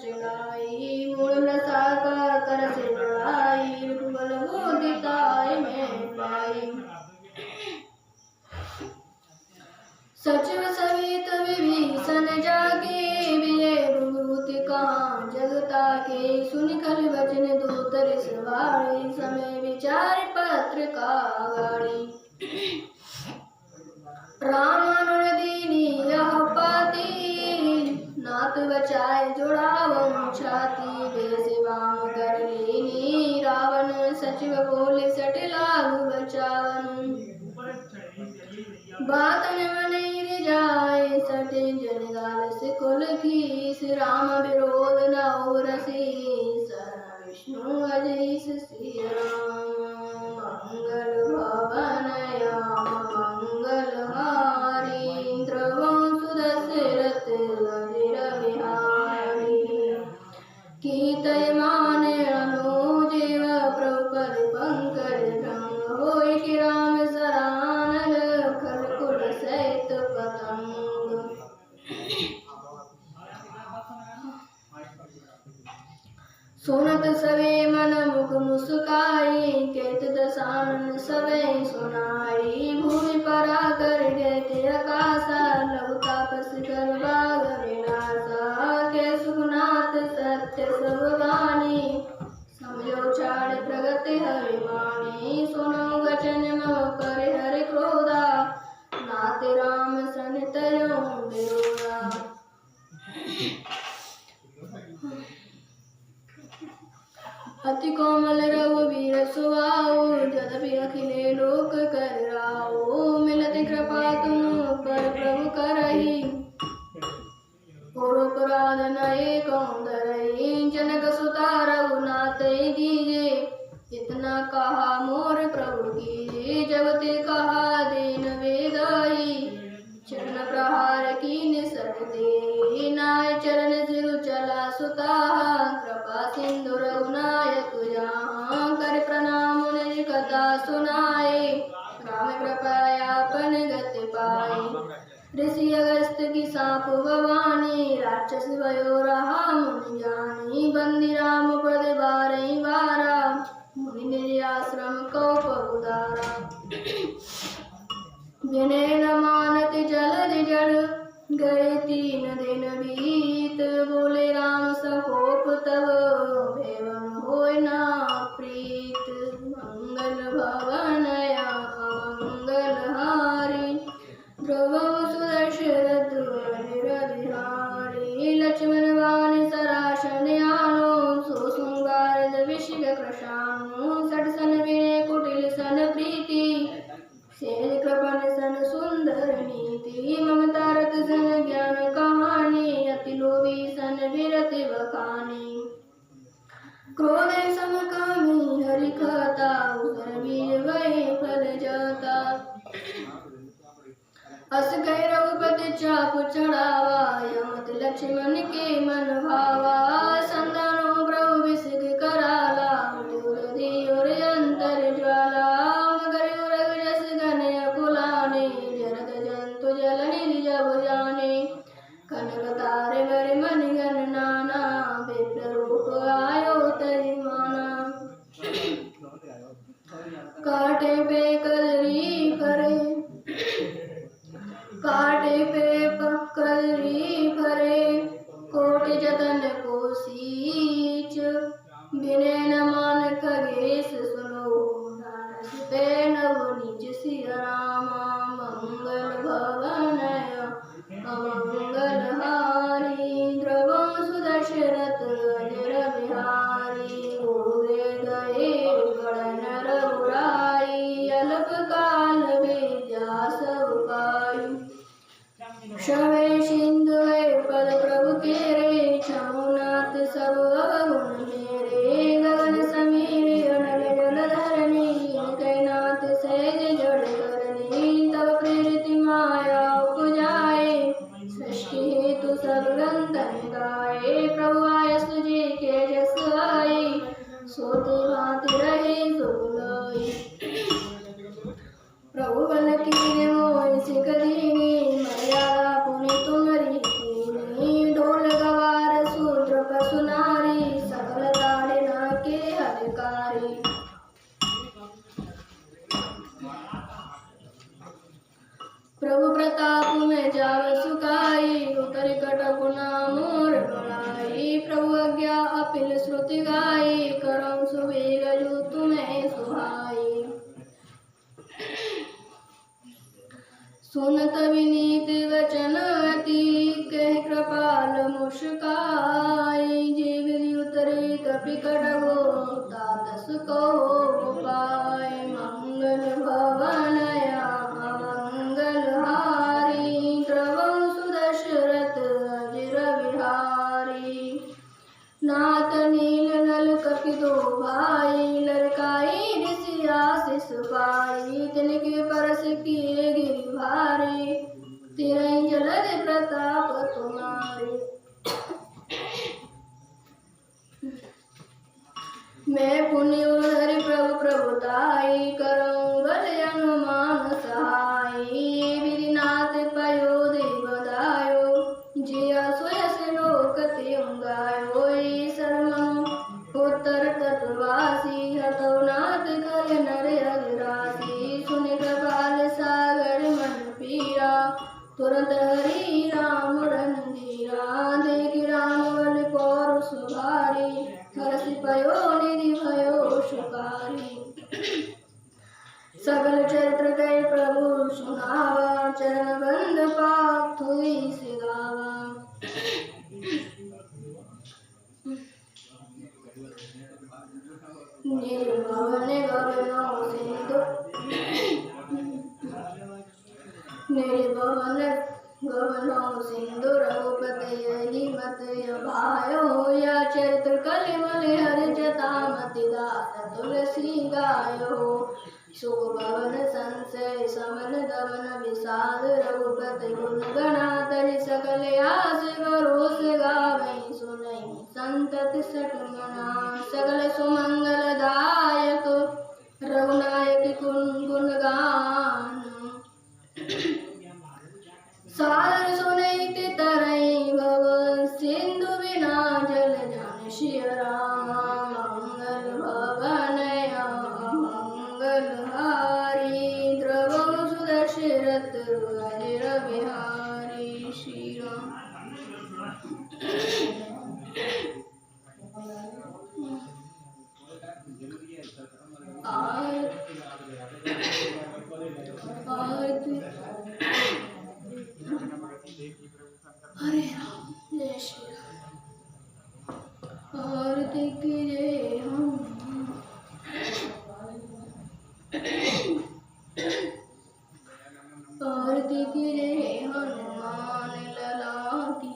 चलाई मूल साकार कर से बढ़ाई रूपबल मोदिताय में पाई सचिव सहित विभीषण जाके विजय भूत कहाँ जगता के सुन खल वचन दूतर सवारी समय विचार पत्र का गाड़ी रामानुज दीनी यह पाती नाथ बचाए जोड़ावं छाती देश वाम कर लेनी रावण सचिव बोले सट लागू बचावन बातन मन जाए सटे जनगाल से कुल की राम विरोध न हो रसी शरण विष्णु अजैस श्री राम मंगल भवन मंगल हारी द्रवं सुदशरथ अजिर बिहारी कीर्तय माने अनुजेव प्रभुपद पंकज भ्रंग होय कि राम सरानल खरकुल सहित पतंग सुनत सवे मन मुख मुस्काई कहत दसानन सवे सुनाई भूमि परा कर गए आकाशा लघु तापस कर बाग विनाशा के सुनाथ सत्य सब वाणी समझो छाड़ प्रगति हरिवाणी सुनो वचन मो करे हरि क्रोधा नाते राम सन तयो विरोधा अति कोमल रघुवीर सुहाओ यद्यपि अखिले लोक कर राओ मिलत कृपा तुम पर प्रभु करही पुराध नये कौंदरही जनक सुता रघुनाथ दीजे इतना कहा मोर प्रभु कीजे जब ते कहा दीन वेदाई चरण प्रहार कीन सट दे नाय चरण सिरु चला सुता कृपा सिंधु रघुनायक जहाँ कर प्रणाम निज कथा सुनाए राम कृपयापन गति पाए ऋषि अगस्त की साप भवानी राक्षस भयो रहा मुनि जानी बंदी राम पद बारही बारा मुनि निज आश्रम को पहुदारा विनय न मानत जलद जड़ गए 3 दिन बीत बोले राम सकोप तब भेवन होय ना प्रीत मंगल भवन या मंगल हारी ध्रुवं सुदशरथ अजिर बिहारी लक्ष्मण बाण सरासन आनो सो सुंगारद विषिक कृशानु सट सन विनय कुटिल सन प्रीति सेज कृपण सन सुंदर नीति ममता रत सन ज्ञान कहानी अति लोभी सन विरति बखानी क्रोध समकामी हरि कथा उदर बीज वही फल जाता अस कह रघुपति चाप चढ़ावा यमत लक्ष्मण के मन भावा संतानो प्रभु विसिक कराला दूरधि और अंतर ज्वाला मगर उरग जस घन अकुलाने जरद जंतु जल निज जब जाने कनक तारे वर मन गण नाना विप्र रूप आयो तजिमाना काटे पे कलरी फरे काटे पे कलरी फरे कोटि जतन को स्तुति गाई, करऊं सुबेग जो तुम्हें सुहाई। सुनत विनीत वचन अति, कह कृपाल मुस्काई। जीवली उतरे कपि कटगो, तातस को पाय। मंगल भवन मंगल हारी, द्रवं सुदशरथ अजिर विहारी। नाथ नील नल कपि दो भाई, ललकाई ऋषि आशीष पाई। तिनके परस किए गिरि भारी, तिरहि जलद प्रताप तुम्हारे। मैं पुण्य धरि प्रभु प्रभुताई, करऊं बल अनुमान सहाई। विधिनाथ पयो देव दायो, जिया सोयस लोकति गायो। शर्मनु उत्तर तटवासी, हतौ नाथ कल नर अग्रासी। सुन कृपाल सागर मन पीरा, तुरंत हरि राम रंधीरा। देखि राम बल पौरुष भारी, हर्षि पयो निधि भयो सुखारी। सकल चरित्र कह प्रभु सुनावा, चरण बंद पाप थोई से गावा। निर्भवन गगनों सिंधु, निर्भवन गगनों सिंधु, रघुपति यही मत भायो। या चरित्र कलिमल हर जता मति दास, तुलसी गायो। सुख भवन संशय समन दमन विषाद, रघुपति गुण गणातरि सकल आस। भरोस गावै सुनै संतति सठ मना, सकल सुमंगल दायक रघुनायक गुण गान। सादर सुनैति तरई भव, सिंधु बिना जल जान सिय रामा। मंगल भवन मंगल हारी, द्रवं सुदशरथ अजिर बिहारी। श्री राम। हरे राम, जय श्री राम। आरती कीजिए हम, आरती कीजिए हनुमान लला की।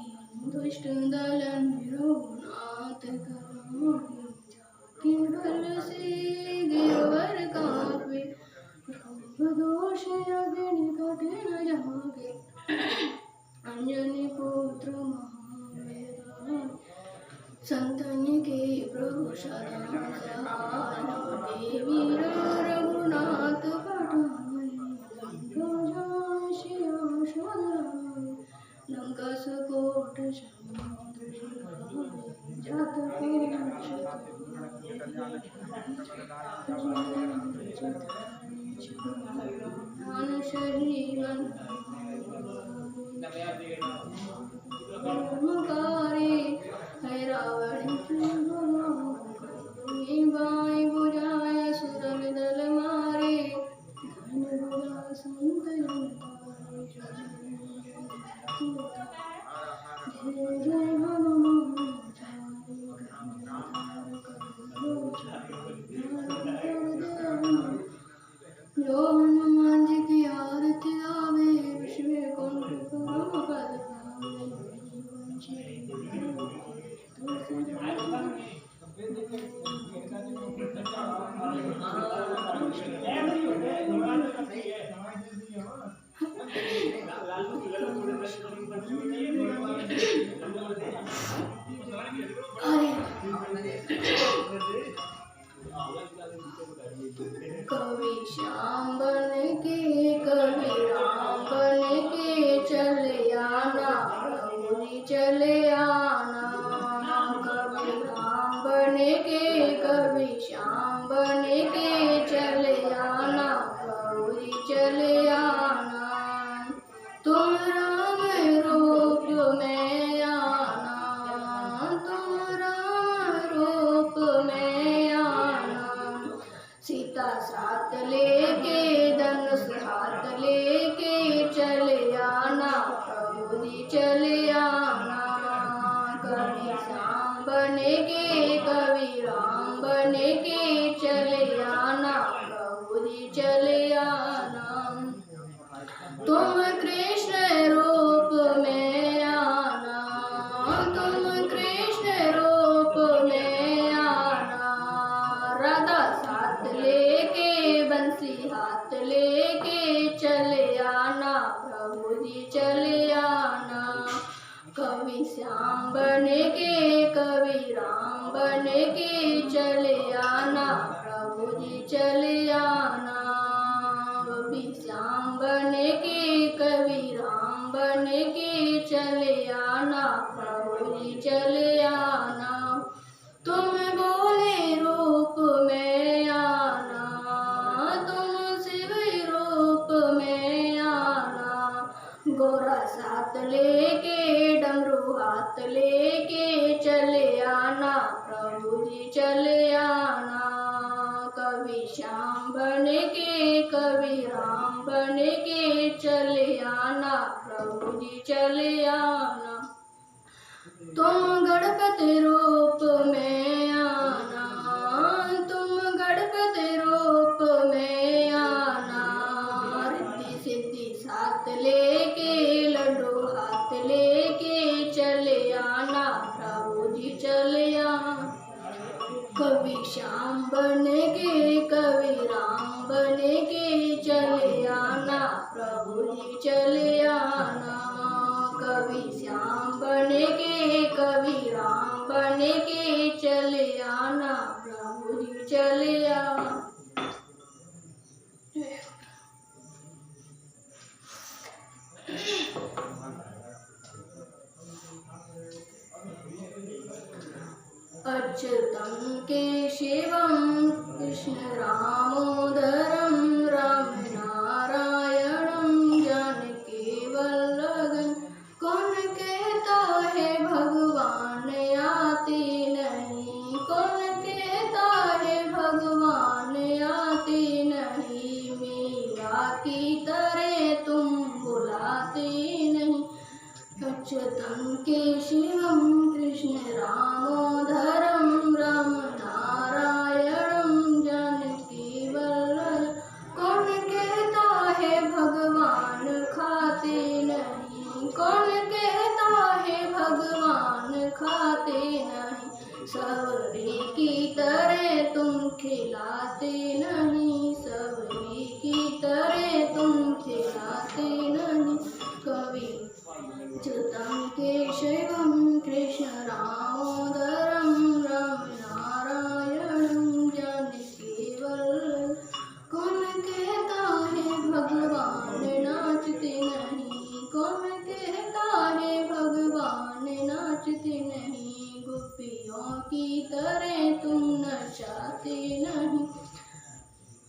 दुष्ट दलन रघुनाथ करो, कि बल से गिरवर कापे। दोष अग्नि कठिन जागे, अंजनी पुत्र महावीर। संतन के प्रभु शरण सहाय, देवी रघुनाथ पठाई। लंका सकोट समुद्र जात शरीवन है रावण की बाई बुझाए सुरल दल मारे। संत जय जय हनुमान जो हनुमान जी की आरती गावे, विश्व कुंठ परम पद कभी श्याम बन के कभी राम बन के चले आना, प्रभु जी चले आना। कभी राम बन के कभी श्याम बन के चले आना, प्रभु जी चले आना। तुम राम रूप में आना, तुम राम रूप बने के कवि राम बने के चले आना प्रभु जी चले आना। तुम कृष्ण रूप में आना, तुम कृष्ण रूप में आना। राधा साथ लेके बंसी हाथ लेके चले आना प्रभु जी चले आना। कवि श्याम बने के कवि राम बने के चले आना प्रभु जी चले आना। कवि श्याम बने के कवि राम बने के चले आना प्रभु जी चले आना। तुम बोले रूप में आना, तुम शिव रूप में आना। गोरा साथ लेके डमरू हाथ लेके चले आना प्रभु जी चले आना। कवि श्याम बने के कवि राम बने के चले आना प्रभु जी चले आना। तुम गणपति रूप में आना, तुम गणपति रूप में आना। रिद्धि सिद्धि साथ लेके लड्डू हाथ लेके चले आना प्रभु जी चले आना। कवि श्याम बने के कवि राम बने के चले आना प्रभु जी चले आना। कवि श्याम बने के कवि राम बने के चले आना प्रभु जी चले आना। अच्युतं केशवं कृष्ण रामोदरं राम नारायणं जानकी वल्लभं। कौन कहता है भगवान आते नहीं, कौन कहता है भगवान आते नहीं। मीरा की तरह तुम बुलाते नहीं। अच्युतं केशवं कृष्ण रामोदरं राम नारायणं जानकी वल्लभं। कौन कहता है भगवान खाते नहीं, कौन कहता है भगवान खाते नहीं। सबरी की तरह तुम खिलाते नहीं, सबरी की तरह तुम खिलाते नहीं। कवि अच्युतं केशवं कृष्ण रामोदरं राम नारायणं जानकी वल्लभं। कौन कहता है भगवान नाचते नहीं, कौन कहता है भगवान नाचते नहीं। गोपियों की तरह तुम नचाते नहीं।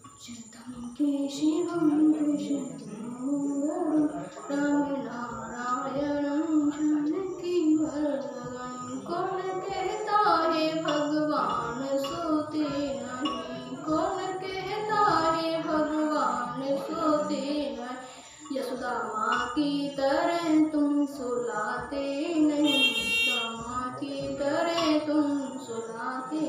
अच्युतं केशवं कृष्ण रामोदरं राम नारायणं जानकी वल्लभं। कौन कहता है भगवान सोते नहीं, कौन कहता है भगवान सोते नहीं। यशोदा माँ की तरह तुम सुलाते नहीं, यशोदा माँ की तरह तुम सुलाते